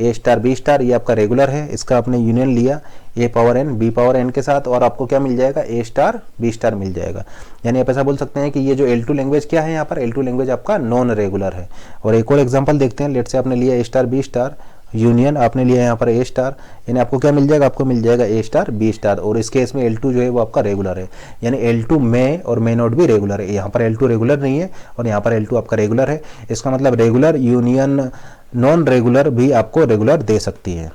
A स्टार B स्टार, ये आपका रेगुलर है, इसका आपने यूनियन लिया A power N B power N के साथ, और आपको क्या मिल जाएगा A स्टार B स्टार मिल जाएगा। यानी आप ऐसा बोल सकते हैं कि ये जो L2 लैंग्वेज क्या है, यहाँ पर L2 लैंग्वेज आपका नॉन रेगुलर है। और एक और एग्जांपल देखते हैं। लेट से आपने लिया A star B star union, आपने लिया यहाँ पर A स्टार, यानी आपको क्या मिल जाएगा, आपको मिल जाएगा A स्टार B स्टार, और इस केस में L2 जो है वो आपका रेगुलर है, यानी L2 में और मे नॉट भी रेगुलर है। यहाँ पर L2 रेगुलर नहीं है और यहाँ पर L2 आपका रेगुलर है। इसका मतलब रेगुलर यूनियन नॉन रेगुलर भी आपको रेगुलर दे सकती है,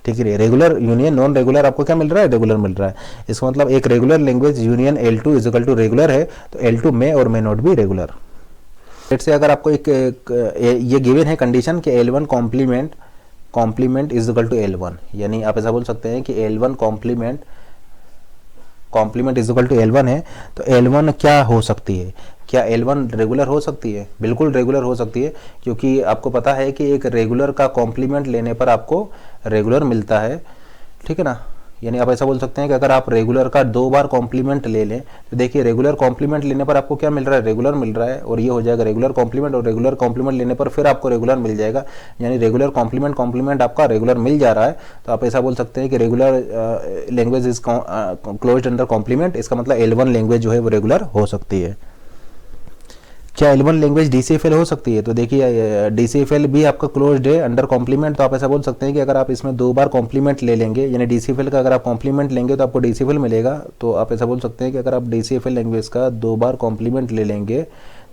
ठीक है। रेगुलर यूनियन नॉन रेगुलर आपको क्या मिल रहा है, रेगुलर मिल रहा है। इसका मतलब एक regular language union L2 is equal to regular है, तो L2 में और मे नॉट भी रेगुलर। लेट से अगर आपको एक ये गिवन है कंडीशन कि L1 complement is equal to L1, यानी आप ऐसा बोल सकते हैं कि L1 complement is equal to L1 है, तो L1 क्या हो सकती है, क्या L1 रेगुलर हो सकती है। बिल्कुल रेगुलर हो सकती है, क्योंकि आपको पता है कि एक रेगुलर का कॉम्प्लीमेंट लेने पर आपको रेगुलर मिलता है, ठीक है ना। यानी आप ऐसा बोल सकते हैं कि अगर आप रेगुलर का 2 बार कॉम्प्लीमेंट ले लें, तो देखिए रेगुलर कॉम्प्लीमेंट लेने पर आपको क्या मिल रहा है, रेगुलर मिल रहा है, और ये हो जाएगा रेगुलर कॉम्प्लीमेंट, और रेगुलर कॉम्प्लीमेंट लेने पर फिर आपको रेगुलर मिल जाएगा, यानी रेगुलर कॉम्प्लीमेंट आपका रेगुलर मिल जा रहा है। तो आप ऐसा बोल सकते हैं कि regular language is closed under complement, इसका मतलब L1 लैंग्वेज जो है वो रेगुलर हो सकती है। क्या L1 लैंग्वेज DCFL हो सकती है? तो देखिए DCFL भी आपका क्लोज्ड है अंडर कॉम्प्लीमेंट, तो आप ऐसा बोल सकते हैं कि अगर आप इसमें 2 बार कॉम्प्लीमेंट ले लेंगे, यानी DCFL का अगर आप कॉम्प्लीमेंट लेंगे तो आपको DCFL मिलेगा। तो आप ऐसा बोल सकते हैं कि अगर आप DCFL लैंग्वेज का 2 बार कॉम्प्लीमेंट ले लेंगे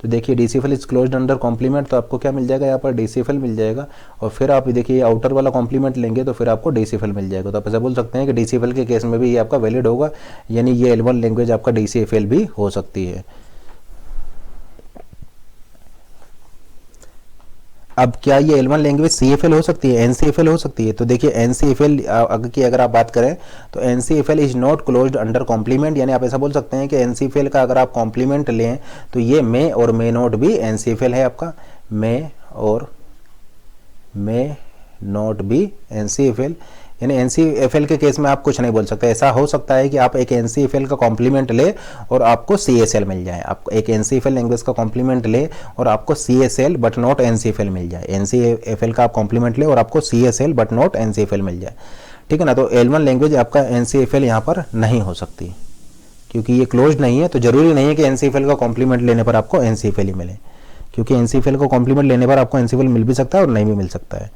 तो देखिए DCFL is closed under complement, तो आपको क्या मिल जाएगा यहाँ पर DCFL मिल जाएगा। और फिर आप देखिए आउटर वाला कॉम्प्लीमेंट लेंगे तो फिर आपको DCFL मिल जाएगा। तो आप ऐसा बोल सकते हैं कि DCFL के केस में भी ये आपका वैलिड होगा, यानी ये L1 लैंग्वेज आपका DCFL भी हो सकती है। अब क्या ये L1 लैंग्वेज CFL हो सकती है, NCFL हो सकती है? तो देखिए NCFL की अगर आप बात करें तो NCFL is not closed under complement, यानी आप ऐसा बोल सकते हैं कि NCFL का अगर आप कॉम्प्लीमेंट लें तो ये मे और मे नॉट भी NCFL है आपका, मे और मे नॉट भी NCFL, यानी NCFL के केस में आप कुछ नहीं बोल सकते। ऐसा हो सकता है कि आप एक NCFL का कॉम्प्लीमेंट ले और आपको CSL मिल जाए, आप एक NCFL लैंग्वेज का कॉम्प्लीमेंट ले और आपको CSL बट नॉट NCFL मिल जाए, NCFL का आप कॉम्प्लीमेंट ले और आपको CSL बट नॉट NCFL मिल जाए, ठीक है ना। तो L1 लैंग्वेज आपका NCFL यहाँ पर नहीं हो सकती क्योंकि ये क्लोज नहीं है। तो जरूरी नहीं है कि NCFL का कॉम्प्लीमेंट लेने पर आपको NCFL ही मिले, क्योंकि NCFL का कॉम्प्लीमेंट लेने पर आपको NCFL मिल भी सकता है और नहीं भी मिल सकता है,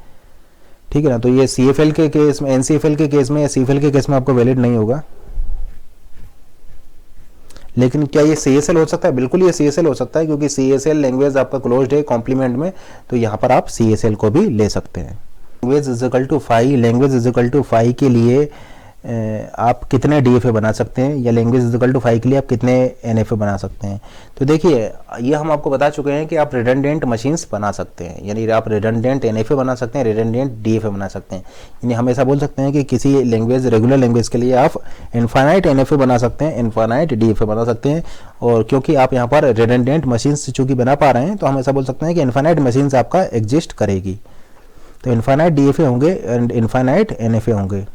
ठीक है ना। तो ये CFL के केस में, NCFL के केस में या CFL के केस में आपको वैलिड नहीं होगा। लेकिन क्या ये CSL हो सकता है? बिल्कुल ये CSL हो सकता है, क्योंकि CSL लैंग्वेज आपका क्लोज्ड है कॉम्प्लीमेंट में, तो यहाँ पर आप CSL को भी ले सकते हैं। Language is equal to 5, language is equal to 5 के लिए आप कितने DFA बना सकते हैं, या लैंग्वेज इज इक्वल टू 5 के लिए आप कितने NFA बना सकते हैं? तो देखिए ये हम आपको बता चुके हैं कि आप रिडंडेंट मशीन्स बना सकते हैं, यानी आप रिडंडेंट NFA बना सकते हैं, रिडंडेंट DFA बना सकते हैं। यानी हम ऐसा बोल सकते हैं कि किसी लैंग्वेज, रेगुलर लैंग्वेज के लिए आप इनफाइनाइट NFA बना सकते हैं, इनफाइनाइट DFA बना सकते हैं। और क्योंकि आप यहाँ पर रिडंडेंट मशीन्स चूँकि बना पा रहे हैं तो हम ऐसा बोल सकते हैं कि इनफाइनाइट मशीन्स आपका एग्जिस्ट करेगी। तो इनफाइनाइट DFA होंगे एंड इनफाइनाइट NFA होंगे,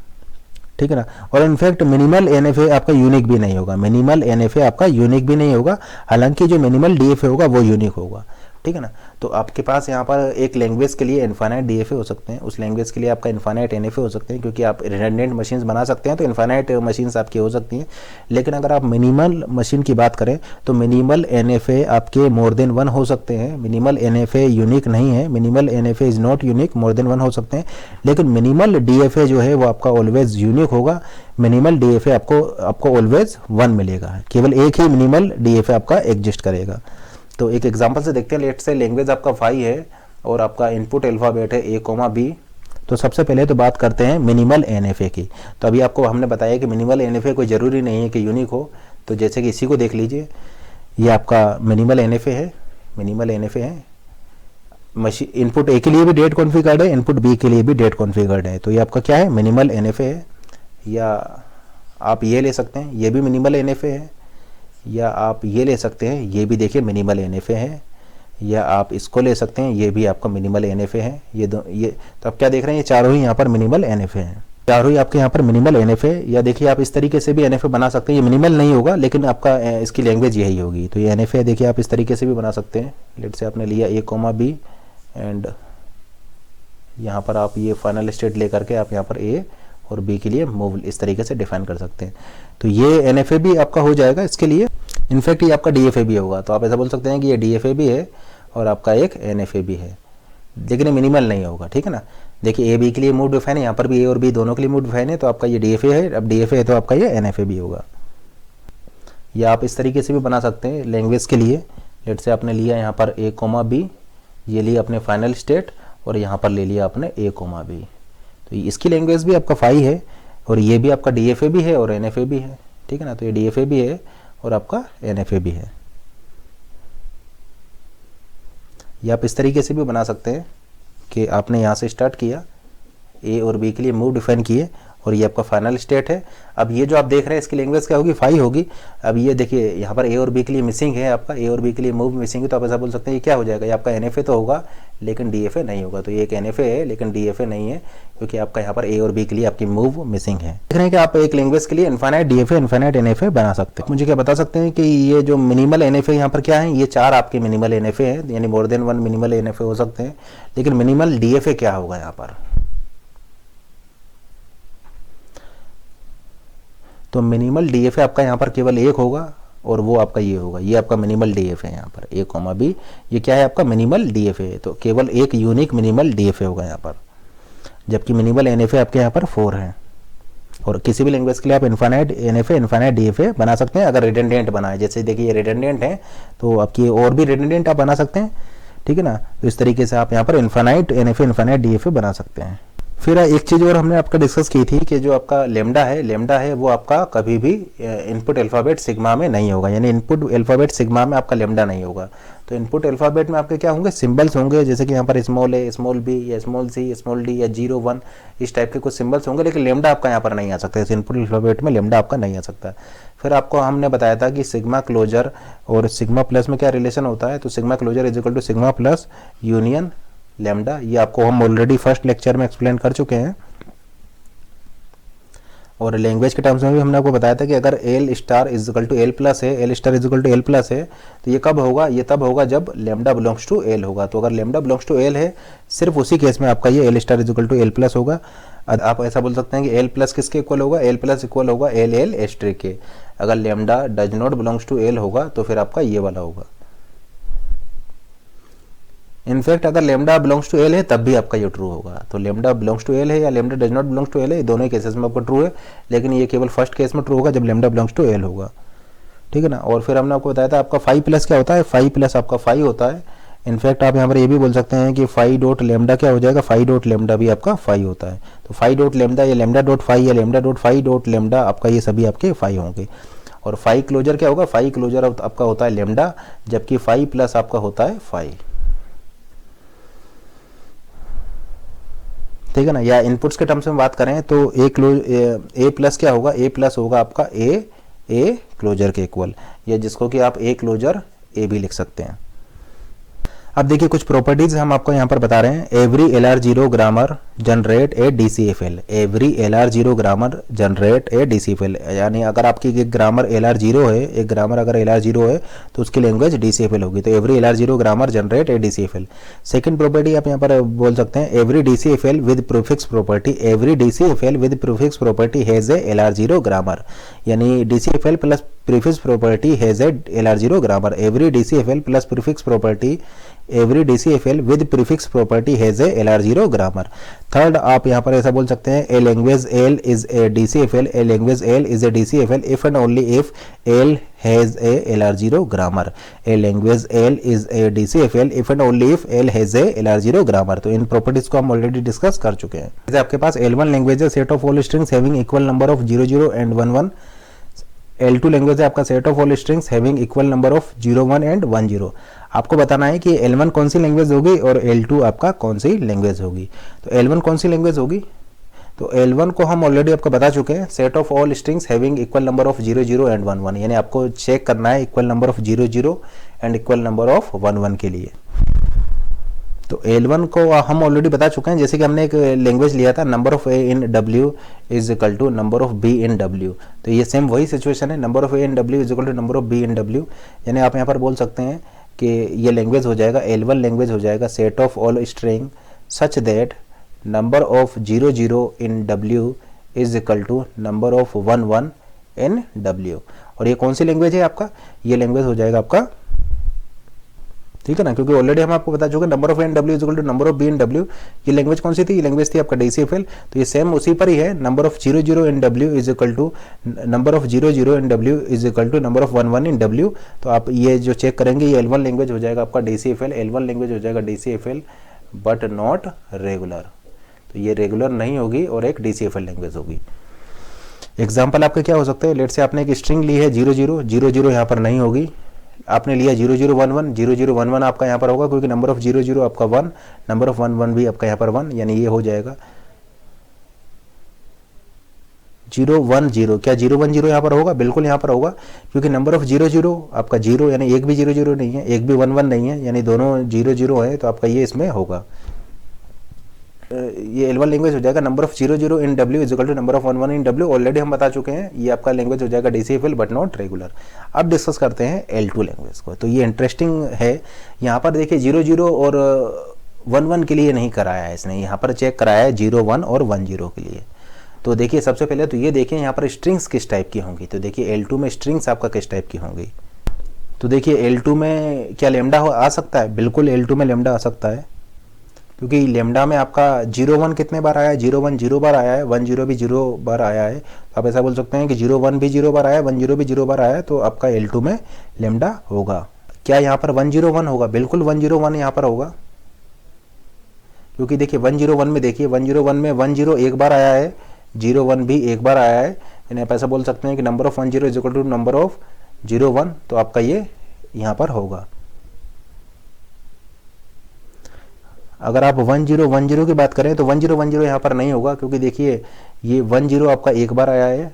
ठीक है ना। और इनफैक्ट मिनिमल NFA आपका यूनिक भी नहीं होगा, मिनिमल NFA आपका यूनिक भी नहीं होगा, हालांकि जो मिनिमल DFA होगा वो यूनिक होगा, ठीक है ना। तो आपके पास यहाँ पर एक लैंग्वेज के लिए इनफाइनाइट DFA हो सकते हैं, उस लैंग्वेज के लिए आपका इनफाइनाइट NFA हो सकते हैं, क्योंकि आप रिडंडेंट मशीन्स बना सकते हैं तो इनफाइनाइट मशीन्स आपकी हो सकती हैं। लेकिन अगर आप मिनिमल मशीन की बात करें तो मिनिमल NFA आपके मोर देन 1 हो सकते हैं। मिनिमल NFA यूनिक नहीं है, minimal NFA is not unique, more than 1 हो सकते हैं। लेकिन मिनिमल DFA जो है वो आपका ऑलवेज यूनिक होगा, मिनिमल DFA आपको ऑलवेज 1 मिलेगा, केवल एक ही मिनिमल DFA आपका एग्जिस्ट करेगा। तो एक एग्जांपल से देखते हैं। लेट से लैंग्वेज आपका 5 है और आपका इनपुट अल्फाबेट है A, B। तो सबसे पहले तो बात करते हैं मिनिमल NFA की। तो अभी आपको हमने बताया कि मिनिमल NFA कोई ज़रूरी नहीं है कि यूनिक हो। तो जैसे कि इसी को देख लीजिए, ये आपका मिनिमल NFA है, मिनिमल NFA है। मशीन इनपुट A के लिए भी डेट कॉन्फ़िगर्ड है, इनपुट B के लिए भी डेट कॉन्फ़िगर्ड है। तो ये आपका क्या है, मिनिमल NFA है। या आप ये ले सकते हैं, ये भी मिनिमल NFA है। या आप ये ले सकते हैं, ये भी देखिए मिनिमल NFA है। या आप इसको ले सकते हैं, ये भी आपका मिनिमल NFA है। ये तो आप क्या देख रहे हैं, ये चारों ही यहाँ पर मिनिमल NFA हैं, चारों ही आपके यहाँ पर मिनिमल NFA। या देखिए आप इस तरीके से भी NFA बना सकते हैं, ये मिनिमल नहीं होगा लेकिन आपका इसकी लैंग्वेज यही होगी। तो ये NFA देखिए आप इस तरीके से भी बना सकते हैं। लेट से आपने लिया A, B एंड यहाँ पर आप ये फाइनल स्टेट ले करके आप यहाँ पर A और B के लिए मूव इस तरीके से डिफाइन कर सकते हैं। तो ये NFA भी आपका हो जाएगा इसके लिए। इनफैक्ट ये आपका DFA भी होगा। तो आप ऐसा बोल सकते हैं कि ये DFA भी है और आपका एक NFA भी है, लेकिन ये मिनिमल नहीं होगा, ठीक है ना। देखिए A, B के लिए मूव डिफाइन है, यहाँ पर भी A और B दोनों के लिए मूव डिफाइन है। तो आपका ये DFA है, अब DFA है तो आपका ये NFA भी होगा। या आप इस तरीके से भी बना सकते हैं लैंग्वेज के लिए। लेट से आपने लिया यहाँ पर A, B, ये लिया अपने फाइनल स्टेट और यहाँ पर ले लिया आपने A, B। तो इसकी लैंग्वेज भी आपका 5 है और ये भी आपका DFA भी है और NFA भी है, ठीक है ना। तो ये DFA भी है और आपका NFA भी है। ये आप इस तरीके से भी बना सकते हैं कि आपने यहाँ से स्टार्ट किया, A और B के लिए मूव डिफाइन किए और ये आपका फाइनल स्टेट है। अब ये जो आप देख रहे हैं इसकी लैंग्वेज क्या होगी, 5 होगी। अब ये देखिए यहाँ पर A और B के लिए मिसिंग है, आपका A और B के लिए मूव मिसिंग है। तो आप ऐसा बोल सकते हैं ये क्या हो जाएगा, ये आपका NFA तो होगा लेकिन DFA नहीं होगा। तो ये एक NFA है लेकिन DFA नहीं है, क्योंकि आपका यहाँ पर A और B के लिए आपकी मूव मिसिंग है। देख रहे हैं कि आप एक लैंग्वेज के लिए इनफाइनाइट DFA, इनफाइनाइट NFA बना सकते हैं। मुझे क्या बता सकते हैं कि ये जो मिनिमल NFA यहाँ पर क्या है, ये 4 आपके मिनिमल NFA है, यानी मोर देन 1 मिनिमल NFA हो सकते हैं। लेकिन मिनिमल DFA क्या होगा यहाँ पर, तो मिनिमल DFA आपका यहाँ पर केवल एक होगा और वो आपका ये होगा, ये आपका मिनिमल डीएफ है यहाँ पर ए कॉमा बी, ये क्या है आपका मिनिमल डीएफ है, तो केवल एक यूनिक मिनिमल डीएफ होगा यहाँ पर, जबकि मिनिमल एनएफए आपके यहाँ पर 4 है। और किसी भी लैंग्वेज के लिए आप इन्फाइनाइट एनएफए इन्फाइनाइट डीएफए बना सकते हैं अगर रिडंडेंट बना है, जैसे देखिए ये रिडंडेंट है तो आपकी और भी रिडंडेंट आप बना सकते हैं, ठीक है ना। तो इस तरीके से आप यहाँ पर इन्फाइनाइट एनएफए इन्फाइनाइट डीएफए बना सकते हैं। फिर एक चीज़ और हमने आपका डिस्कस की थी कि जो आपका लेमडा है वो आपका कभी भी इनपुट अल्फ़ाबेट सिग्मा में नहीं होगा, यानी इनपुट अल्फ़ाबेट सिग्मा में आपका लेमडा नहीं होगा। तो इनपुट अल्फ़ाबेट में आपके क्या होंगे, सिंबल्स होंगे, जैसे कि यहाँ पर स्मॉल ए, स्मॉल बी या स्मॉल सी, स्मॉल डी या 0 1 इस टाइप के कुछ सिंबल्स होंगे, लेकिन लेमडा आपका यहाँ पर नहीं आ सकता। इस इनपुट अल्फ़ाबेट में लेमडा आपका नहीं आ सकता। फिर आपको हमने बताया था कि सिग्मा क्लोजर और सिग्मा प्लस में क्या रिलेशन होता है, तो sigma closure is equal to sigma plus union lambda, ये आपको हम ऑलरेडी फर्स्ट लेक्चर में एक्सप्लेन कर चुके हैं। और लैंग्वेज के टर्म्स में भी हमने आपको बताया था कि अगर L star is equal to L plus है, L star is equal to L plus है, तो ये कब होगा, ये तब होगा जब लेमडा बिलोंग्स टू एल होगा। तो अगर लेमडा बिलोंग्स टू एल है, सिर्फ उसी केस में आपका ये L star is equal to L plus होगा। आप ऐसा बोल सकते हैं कि एल प्लस किसके इक्वल होगा, एल प्लस इक्वल होगा एल एल एस्ट्रिक के। अगर lambda does not belongs to L होगा तो फिर आपका ये वाला होगा। इनफैक्ट अगर लेमडा बिलोंग्स टू एल है तब भी आपका ये ट्रू होगा। तो लेमडा बिलोंग्स टू एल है या lambda does not belongs to L है, दोनों ही केसेस में आपको ट्रू है, लेकिन ये केवल फर्स्ट केस में ट्रू होगा जब लेमडा बिलोंग्स टू एल होगा, ठीक है ना। और फिर हमने आपको बताया था आपका 5 प्लस क्या होता है, 5 प्लस आपका 5 होता है। इनफैक्ट आप यहाँ पर ये भी बोल सकते हैं कि 5 डॉट लेमडा क्या हो जाएगा, 5 डॉट लेमडा भी आपका 5 होता है। तो 5 डॉट लेमडा या लेमडा डॉट 5 या लेमडा डॉट 5 डॉट लेमडा आपका ये सभी आपके 5 होंगे। और 5 क्लोजर क्या होगा, 5 क्लोजर आपका होता है लेमडा, जबकि 5 प्लस आपका होता है 5, ठीक है ना। या इनपुट्स के टर्म्स में बात करें तो ए प्लस क्या होगा, ए प्लस होगा आपका ए क्लोजर के इक्वल, या जिसको कि आप ए क्लोजर ए भी लिख सकते हैं। अब देखिए कुछ प्रॉपर्टीज हम आपको यहाँ पर बता रहे हैं। Every LR0 grammar generate a DCFL, every LR0 grammar generate a DCFL, यानी अगर आपकी एक ग्रामर LR0 है, एक ग्रामर अगर LR0 है तो उसकी लैंग्वेज DCFL होगी। तो every LR0 grammar generate a DCFL। Second property आप यहाँ पर बोल सकते हैं every DCFL with prefix property, every DCFL with prefix property has a LR0 grammar, यानी DCFL plus prefix property has a LR0 grammar, every DCFL plus prefix property, every DCFL with prefix property has a LR0 grammar. Third आप यहाँ पर ऐसा बोल सकते हैं a language L is a DCFL, a language L is a DCFL if and only if L has a LR0 grammar, a language L is a DCFL if and only if L has a LR0 grammar. तो इन properties को हम already discuss कर चुके हैं। जैसे आपके पास L1 language है set of all strings having equal number of 0 0 and 1 1, L2 language है आपका set of all strings having equal number of 0 1 and 1 0। आपको बताना है कि L1 कौन सी लैंग्वेज होगी और L2 आपका कौन सी लैंग्वेज होगी। तो L1 कौन सी लैंग्वेज होगी, तो L1 को हम ऑलरेडी आपको बता चुके हैं, set of all strings having equal number of 0 0 and 1 1, यानी आपको चेक करना है equal number of 0 0 and equal number of 1 1 के लिए। तो L1 को हम ऑलरेडी बता चुके हैं, जैसे कि हमने एक लैंग्वेज लिया था number of A in W is equal to number of B in W। तो ये सेम वही सिचुएशन है, number of A in W is equal to number of B in W, यानी आप यहाँ पर बोल सकते हैं कि ये लैंग्वेज हो जाएगा, L1 लैंग्वेज हो जाएगा set of all string such that number of 0 0 in W is equal to number of 1 1 in W। और ये कौन सी लैंग्वेज है आपका, ये लैंग्वेज हो जाएगा आपका, ठीक है ना, क्योंकि ऑलरेडी हम आपको बता चुके number of in W is equal to number of B in W. ये लैंग्वेज कौन सी थी, ये लैंग्वेज थी आपका DCFL। तो ये सेम उसी पर ही है, number of 0 0 in W is equal to number of 0 0 in W is equal to number of 1 1 in W. तो आप ये जो चेक करेंगे ये L1 लैंग्वेज हो जाएगा आपका DCFL, L1 लैंग्वेज हो जाएगा DCFL बट नॉट रेगुलर। तो ये रेगुलर नहीं होगी और एक DCFL लैंग्वेज होगी। एग्जाम्पल आपके क्या हो सकते हैं, लेट से आपने एक स्ट्रिंग ली है 0 0 0 0 यहाँ पर नहीं होगी, आपने लिया 0 0 1 1 0 0 1 1 आपका यहाँ पर होगा, क्योंकि नंबर ऑफ 0 0 आपका 1, नंबर ऑफ 1 1 भी आपका यहाँ पर 1, यानी ये हो जाएगा 0 1 0। क्या 0 1 0 यहाँ पर होगा, बिल्कुल यहाँ पर होगा, क्योंकि नंबर ऑफ 0 0 आपका 0, यानी एक भी 0 0 नहीं है, एक भी 1 1 नहीं है, यानी दोनों 0 0 है, तो आपका ये इसमें होगा। ये L1 लैंग्वेज हो जाएगा number of 0 0 in W is equal to number of 1 1 in W। Already हम बता चुके हैं, ये आपका लैंग्वेज हो जाएगा DCFL बट नॉट रेगुलर। अब डिस्कस करते हैं L2 लैंग्वेज को। तो ये इंटरेस्टिंग है, यहाँ पर देखिए 0 0 और 1 1 के लिए नहीं कराया है इसने, यहाँ पर चेक कराया है 0 1 और 1 0 के लिए। तो देखिए सबसे पहले तो ये देखिए यहाँ पर स्ट्रिंग्स किस टाइप की होंगी। तो देखिए L2 में स्ट्रिंग्स आपका किस टाइप की होंगी। तो देखिए L2 में क्या लेमडा आ सकता है, बिल्कुल L2 में लेमडा आ सकता है, क्योंकि लेमडा में आपका 0 1 कितने बार आया है, 0 1 0 बार आया है, 1 0 भी 0 बार आया है। तो आप ऐसा बोल सकते हैं कि 0 1 भी 0 बार आया है, 1 0 भी 0 बार आया है, तो आपका L2 में लेमडा होगा। क्या यहाँ पर 1 0 1 होगा, बिल्कुल 1 0 1 यहाँ पर होगा, क्योंकि देखिए 1 0 1 में देखिए 1 0 1 में 1 0 एक बार आया है, 0 1 भी एक बार आया है, यानी आप ऐसा बोल सकते हैं कि number of 1 0 is equal to number of 0 1, तो आपका ये यहाँ पर होगा। अगर आप 1 0 1 0 की बात करें तो 1 0 1 0 यहाँ पर नहीं होगा, क्योंकि देखिए ये 1 0 आपका एक बार आया है,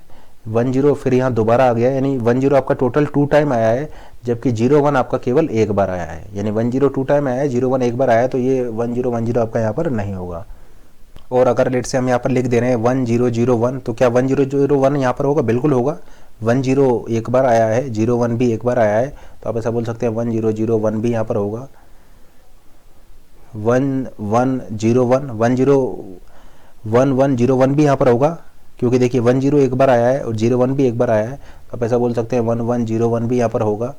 1 0 फिर यहाँ दोबारा आ गया, यानी 1 0 आपका टोटल 2 टाइम आया है, जबकि 0 1 आपका केवल एक बार आया है, यानी 1 0 2 टाइम आया है, 0 1 एक बार आया है, तो ये 1 0 1 0 आपका यहाँ पर नहीं होगा। और अगर लेट से हम यहाँ पर लिख दे रहे हैं 1 0 0 1, तो क्या 1 0 0 1 यहाँ पर होगा, बिल्कुल होगा। 1 0 एक बार आया है, 0 1 भी एक बार आया है, तो आप ऐसा बोल सकते हैं 1 0 0 1 भी यहाँ पर होगा। 1 1 0 1 1 0 1 1 0 1 भी यहाँ पर होगा, क्योंकि देखिए 1 0 एक बार आया है और 0 1 भी एक बार आया है, तो आप ऐसा बोल सकते हैं 1 1 0 1 भी यहाँ पर होगा।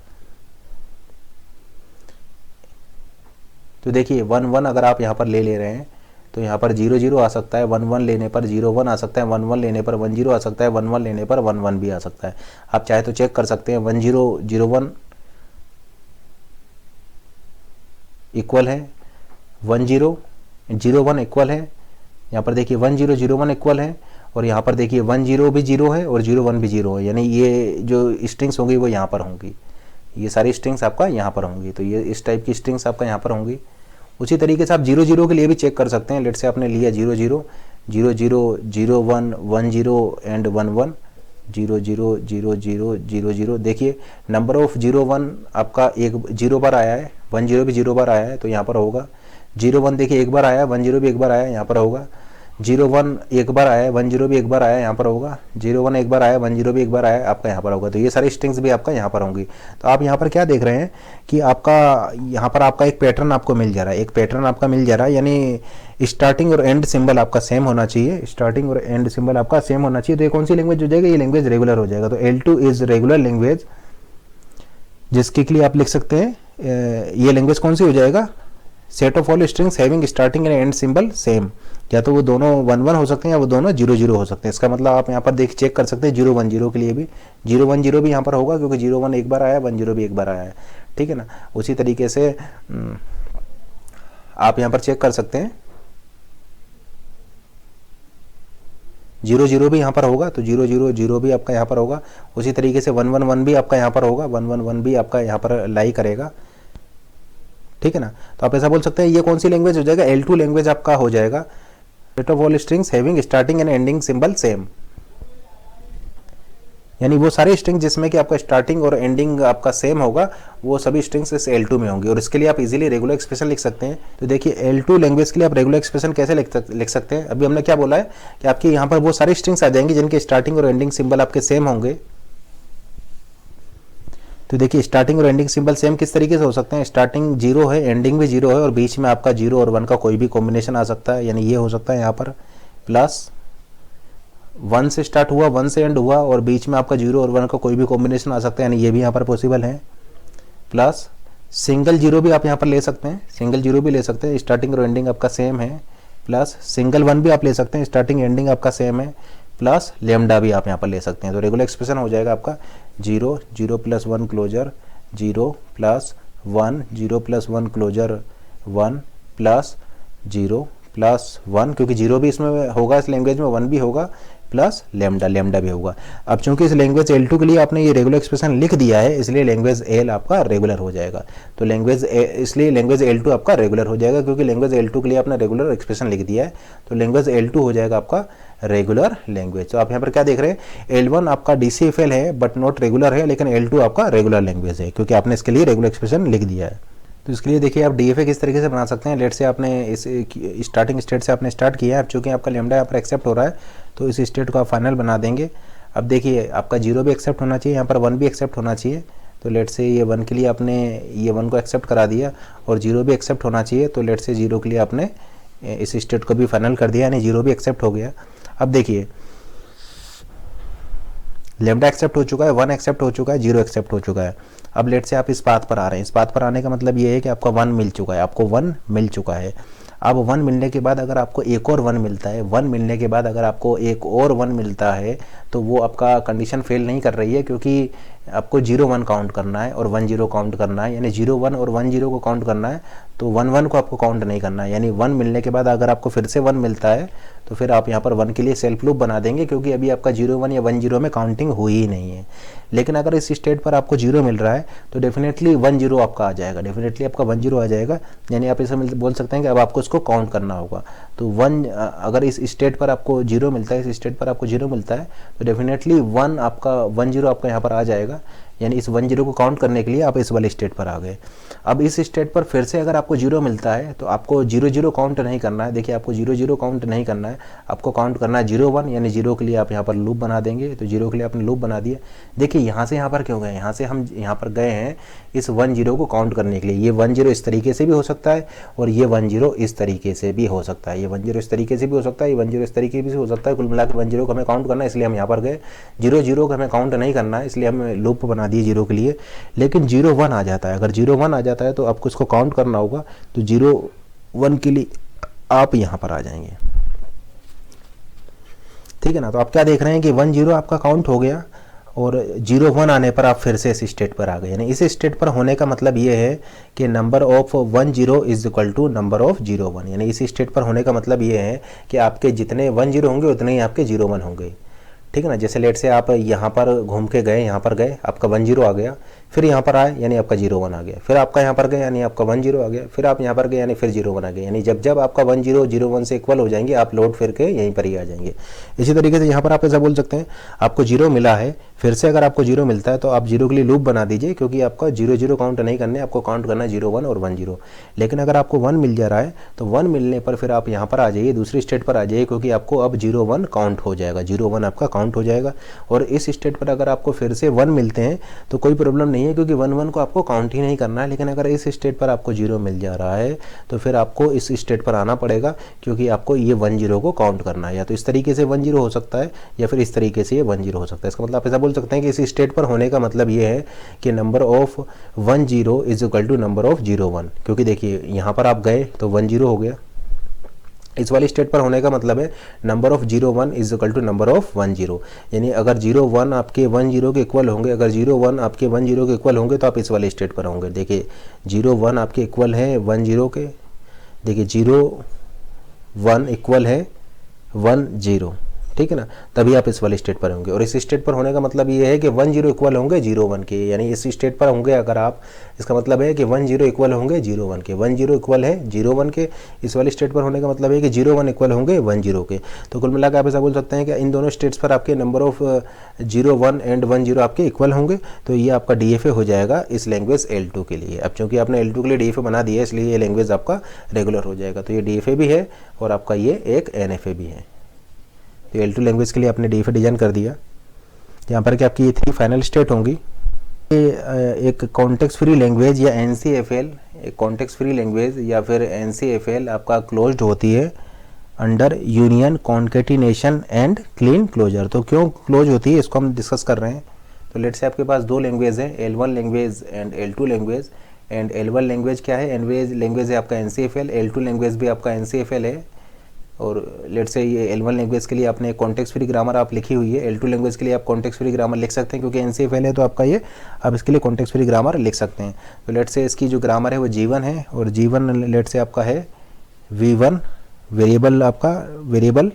तो देखिए 1 1 अगर आप यहाँ पर ले रहे हैं तो यहाँ पर 0 0 आ सकता है, 1 1 लेने पर 0 1 आ सकता है, 1 1 लेने पर 1 0 आ सकता है, 1 1 लेने पर 1 1 भी आ सकता है। आप चाहे तो चेक कर सकते हैं 1 0 0 1 इक्वल है 1 0 0 1 इक्वल है, यहाँ पर देखिए 1 0 0 1 इक्वल है, और यहाँ पर देखिए 1 0 भी 0 है और 0 1 भी 0 है, यानी ये जो स्ट्रिंग्स होंगी वो यहाँ पर होंगी, ये सारी स्ट्रिंग्स आपका यहाँ पर होंगी। तो ये इस टाइप की स्ट्रिंग्स आपका यहाँ पर होंगी। उसी तरीके से आप 0 0 के लिए भी चेक कर सकते हैं। लेट से आपने लिया 0 0 0 0 0 1 1 0 एंड 1 1 0 0 0 0 0 0, देखिए नंबर ऑफ 0 1 आपका एक 0 बार आया है, 1 0 भी 0 बार आया है, तो यहाँ पर होगा। 0 1 देखिए एक बार आया है, 1 0 भी एक बार आया है, यहाँ पर होगा। 0 1 एक बार आया है, 1 0 भी एक बार आया है, यहाँ पर होगा। 0 1 एक बार आया है, 1 0 भी एक बार आया है, आपका यहाँ पर होगा। तो ये सारी स्ट्रिंग्स भी आपका यहाँ पर होंगी। तो आप यहाँ पर क्या देख रहे हैं कि आपका यहाँ पर आपका एक पैटर्न आपको मिल जा रहा है, एक पैटर्न आपका मिल जा रहा है, यानी स्टार्टिंग और एंड सिंबल आपका सेम होना चाहिए, स्टार्टिंग और एंड सिंबल आपका सेम होना चाहिए। तो ये कौन सी लैंग्वेज हो जाएगा, ये लैंग्वेज रेगुलर हो जाएगा। तो L2 इज रेगुलर लैंग्वेज, जिसके लिए आप लिख सकते हैं ये लैंग्वेज कौन सी हो जाएगा, set of all strings having starting and and symbol same, या तो वो दोनों 1 1 हो सकते हैं या वो दोनों 0 0 हो सकते हैं। इसका मतलब आप यहाँ पर चेक कर सकते हैं 0 1 0 के लिए भी 0 1 0 भी यहाँ पर होगा, क्योंकि 0 1 एक बार आया है, 1 0 भी एक बार आया है, ठीक है ना। उसी तरीके से आप यहाँ पर चेक कर सकते हैं 0 0 भी यहाँ पर होगा, तो 0 0 0 भी आपका यहाँ पर होगा। उसी तरीके से 1 1 1 भी आपका यहाँ पर होगा, 1 1 1 भी आपका यहाँ पर लाई करेगा, ठीक है ना। तो आप ऐसा बोल सकते हैं ये कौन सी लैंग्वेज हो जाएगा, L2 लैंग्वेज आपका हो जाएगा। Set of all strings having starting and ending symbol same, यानी वो सारे स्ट्रिंग जिसमें कि आपका स्टार्टिंग और एंडिंग आपका सेम होगा, वो सभी स्ट्रिंग्स इस L2 में होंगी। और इसके लिए आप इजीली रेगुलर एक्सप्रेशन लिख सकते हैं। तो देखिए L2 लैंग्वेज के लिए आप रेगुलर एक्सप्रेशन कैसे लिख सकते हैं। अभी हमने क्या बोला है कि आपके यहाँ पर वो सारी स्ट्रिंग्स आ जाएंगी जिनके स्टार्टिंग और एंडिंग सिंबल आपके सेम होंगे। तो देखिए स्टार्टिंग और एंडिंग सिंबल सेम किस तरीके से हो सकते हैं, स्टार्टिंग 0 है, एंडिंग भी 0 है, और बीच में आपका 0 और 1 का कोई भी कॉम्बिनेशन आ सकता है, यानी ये हो सकता है यहाँ पर प्लस 1 से स्टार्ट हुआ, 1 से एंड हुआ, और बीच में आपका 0 और 1 का कोई भी कॉम्बिनेशन आ सकता है, यानी ये भी यहाँ पर पॉसिबल है। प्लस सिंगल 0 भी आप यहाँ पर ले सकते हैं, सिंगल 0 भी ले सकते हैं, स्टार्टिंग और एंडिंग आपका सेम है। प्लस सिंगल 1 भी आप ले सकते हैं, स्टार्टिंग एंडिंग आपका सेम है। प्लस लेमडा भी आप यहाँ पर ले सकते हैं। तो रेगुलर एक्सप्रेशन हो जाएगा आपका 0 0 + 1 क्लोजर 0 + 1 0 + 1 क्लोजर 1 प्लस 0 + 1, क्योंकि 0 भी इसमें होगा, इस लैंग्वेज में 1 भी होगा, प्लस लेमडा भी होगा। अब चूंकि इस लैंग्वेज L2 के लिए आपने ये रेगुलर एक्सप्रेशन लिख दिया है, इसलिए लैंग्वेज L आपका रेगुलर हो जाएगा। तो इसलिए लैंग्वेज L2 आपका रेगुलर हो जाएगा, क्योंकि लैंग्वेज L2 के लिए आपने रेगुलर एक्सप्रेशन लिख दिया है। तो लैंग्वेज L2 हो जाएगा आपका रेगुलर लैंग्वेज। तो आप यहाँ पर क्या देख रहे हैं, L1 आपका DCFL है बट नॉट रेगुलर है, लेकिन L2 आपका रेगुलर लैंग्वेज है, क्योंकि आपने इसके लिए रेगुलर एक्सप्रेशन लिख दिया है। तो इसके लिए देखिए आप DFA किस तरीके से बना सकते हैं। लेट से आपने इस स्टार्टिंग स्टेट से आपने स्टार्ट किया है, अब चूँकि आपका लेमडा यहाँ पर एक्सेप्ट हो रहा है, तो इस स्टेट को आप फाइनल बना देंगे। अब देखिए आपका 0 भी एक्सेप्ट होना चाहिए, यहाँ पर 1 भी एक्सेप्ट होना चाहिए। तो लेट से ये 1 के लिए आपने ये 1 को एक्सेप्ट करा दिया, और 0 भी एक्सेप्ट होना चाहिए। तो लेट से 0 के लिए आपने इस स्टेट को भी फाइनल कर दिया, यानी 0 भी एक्सेप्ट हो गया। अब देखिए लेमडा एक्सेप्ट हो चुका है, 1 एक्सेप्ट हो चुका है, 0 एक्सेप्ट हो चुका है। अब लेट से आप इस पाथ पर आ रहे हैं, इस पाथ पर आने का मतलब ये है कि आपका 1 मिल चुका है, आपको 1 मिल चुका है। अब 1 मिलने के बाद अगर आपको एक और 1 मिलता है, 1 मिलने के बाद अगर आपको एक और 1 मिलता है तो वो आपका कंडीशन फेल नहीं कर रही है, क्योंकि आपको 0 1 काउंट करना है और 1 0 काउंट करना है, यानी 0 1 और 1 0 को काउंट करना है, तो 1 1 को आपको काउंट नहीं करना है। यानी 1 मिलने के बाद अगर आपको फिर से 1 मिलता है तो फिर आप यहाँ पर 1 के लिए सेल्फ लूप बना देंगे, क्योंकि अभी आपका 0 1 या 1 0 में काउंटिंग हुई ही नहीं है। लेकिन अगर इस स्टेट पर आपको 0 मिल रहा है तो डेफिनेटली 1 0 आपका आ जाएगा, डेफिनेटली आपका 1 0 आ जाएगा। यानी आप इसे बोल सकते हैं कि अब आपको इसको काउंट करना होगा। तो 1 अगर इस स्टेट पर आपको 0 मिलता है, इस स्टेट पर आपको 0 मिलता है तो डेफिनेटली 1 0 आपका यहाँ पर आ जाएगा। यानी इस 1 0 को काउंट करने के लिए आप इस वाले स्टेट पर आ गए। अब इस स्टेट पर फिर से अगर आपको 0 मिलता है तो आपको 0 0 काउंट नहीं करना है। देखिए आपको 0 0 काउंट नहीं करना है, आपको काउंट करना है 0 1, यानी 0 के लिए आप यहाँ पर लूप बना देंगे। तो 0 के लिए आपने लूप बना दिया। देखिए यहाँ से यहाँ पर क्यों गए, यहाँ से हम यहाँ पर गए हैं इस 1 0 को काउंट करने के लिए। ये 1 0 इस तरीके से भी हो सकता है और ये 1 0 इस तरीके से भी हो सकता है, ये 1 0 इस तरीके से भी हो सकता है, ये 1 0 इस तरीके से भी हो सकता है। कुल मिलाकर 1 0 को हमें काउंट करना है, इसलिए हम यहाँ पर गए। 0 0 को हमें काउंट नहीं करना है, इसलिए हम लूप बना दिए 0 के लिए। लेकिन 0 1 आ जाता है, अगर 0 1 आ जाता है तो आपको इसको काउंट करना होगा। तो 0 1 के लिए आप यहां पर आ जाएंगे, ठीक है ना। तो आप क्या देख रहे हैं कि 1 0 आपका काउंट हो गया और 0 1 आने पर आप फिर से इस स्टेट पर आ गए। यानी इस स्टेट पर होने का मतलब ये है कि number of 1 0 is equal to number of 0 1। यानी इस स्टेट पर होने का मतलब ये है कि आपके जितने 1 0 होंगे उतने ही आपके 0 1 होंगे, ठीक है ना। जैसे लेट से आप यहाँ पर घूम के गए, यहाँ पर गए, आपका 1 0 आ गया, फिर यहाँ पर आए यानी आपका 0 1 आ गया, फिर आपका यहाँ पर गए यानी आपका 1 0 आ गया, फिर आप यहाँ पर गए यानी फिर 0 1 आ गया। यानी जब जब आपका 1 0 0 1 से इक्वल हो जाएंगे आप लौट फिर के यहीं पर ही आ जाएंगे। इसी तरीके से यहाँ पर आप ऐसा बोल सकते हैं, आपको 0 मिला है, फिर से अगर आपको 0 मिलता है तो आप 0 के लिए लूप बना दीजिए, क्योंकि आपका 0 0 काउंट नहीं करने, आपको काउंट करना है 0 1 और 1 0। लेकिन अगर आपको 1 मिल जा रहा है तो 1 मिलने पर फिर आप यहाँ पर आ जाइए, दूसरी स्टेट पर आ जाइए, क्योंकि आपको अब 0 1 काउंट हो जाएगा, 0 1 आपका काउंट हो जाएगा। और इस स्टेट पर अगर आपको फिर से 1 मिलते हैं तो कोई प्रॉब्लम नहीं है, क्योंकि 1 1 को आपको काउंट ही नहीं करना है। लेकिन अगर इस स्टेट पर आपको 0 मिल जा रहा है तो फिर आपको इस स्टेट पर आना पड़ेगा, क्योंकि आपको ये 1 0 को काउंट करना है। या तो इस तरीके से 1 0 हो सकता है या फिर इस तरीके से ये 1 0 हो सकता है। इसका मतलब आप ऐसा बोल सकते हैं कि इस स्टेट पर होने का मतलब ये है कि number of 1 0 is equal to number of 0 1। क्योंकि देखिए यहाँ पर आप गए तो 1 0 हो गया, इस वाली स्टेट पर होने का मतलब है number of 0 1 is equal to number of 1 0। यानी अगर 0 1 आपके 1 0 के इक्वल होंगे, अगर 0 1 आपके 1 0 के इक्वल होंगे तो आप इस वाली स्टेट पर होंगे। देखिए 0 1 आपके इक्वल है 1 0 के, देखिए 0 1 इक्वल है 1 0, ठीक है ना, तभी आप इस वाले स्टेट पर होंगे। और इस स्टेट पर होने का मतलब ये है कि 1 0 इक्वल होंगे 0 1 के, यानी इस स्टेट पर होंगे अगर आप, इसका मतलब है कि 1 0 इक्वल होंगे 0 1 के, 1 0 इक्वल है 0 1 के। इस वाले स्टेट पर होने का मतलब है कि 0 1 इक्वल होंगे 1 0 के। तो कुल मिलाकर आप ऐसा बोल सकते हैं कि इन दोनों स्टेट्स पर आपके नंबर ऑफ 0 1 एंड 1 0 आपके इक्वल होंगे। तो ये आपका DFA हो जाएगा इस लैंग्वेज L2 के लिए। अब चूंकि आपने L2 के लिए DFA बना दिया है, इसलिए ये लैंग्वेज आपका रेगुलर हो जाएगा। तो ये DFA भी है और आपका ये एक NFA भी है। तो L2 लैंग्वेज के लिए आपने DFA डिजाइन कर दिया। यहाँ पर कि आपकी ये 3 फाइनल स्टेट होंगी। एक कॉन्टेक्स्ट फ्री लैंग्वेज या NCFL, एक कॉन्टेक्स्ट फ्री लैंग्वेज या फिर NCFL आपका क्लोज्ड होती है under union concatenation and Kleene closure. तो क्यों क्लोज होती है इसको हम डिस्कस कर रहे हैं। तो लेट से आपके पास 2 लैंग्वेज है, L1 language and L2 language. And L1 language क्या है, लैंग्वेज है आपका NCFL, L2 लैंग्वेज भी आपका NCFL है। और लेट से ये L1 लैंग्वेज के लिए आपने कॉन्टेक्स्ट फ्री ग्रामर आप लिखी हुई है, L2 लैंग्वेज के लिए आप कॉन्टेक्स्ट फ्री ग्रामर लिख सकते हैं, क्योंकि NCFL है तो आपका ये आप इसके लिए कॉन्टेक्स्ट फ्री ग्रामर लिख सकते हैं। तो लेट से इसकी जो ग्रामर है वो G1 है, और G1 लेट से आपका है V1 वेरिएबल, आपका वेरिएबल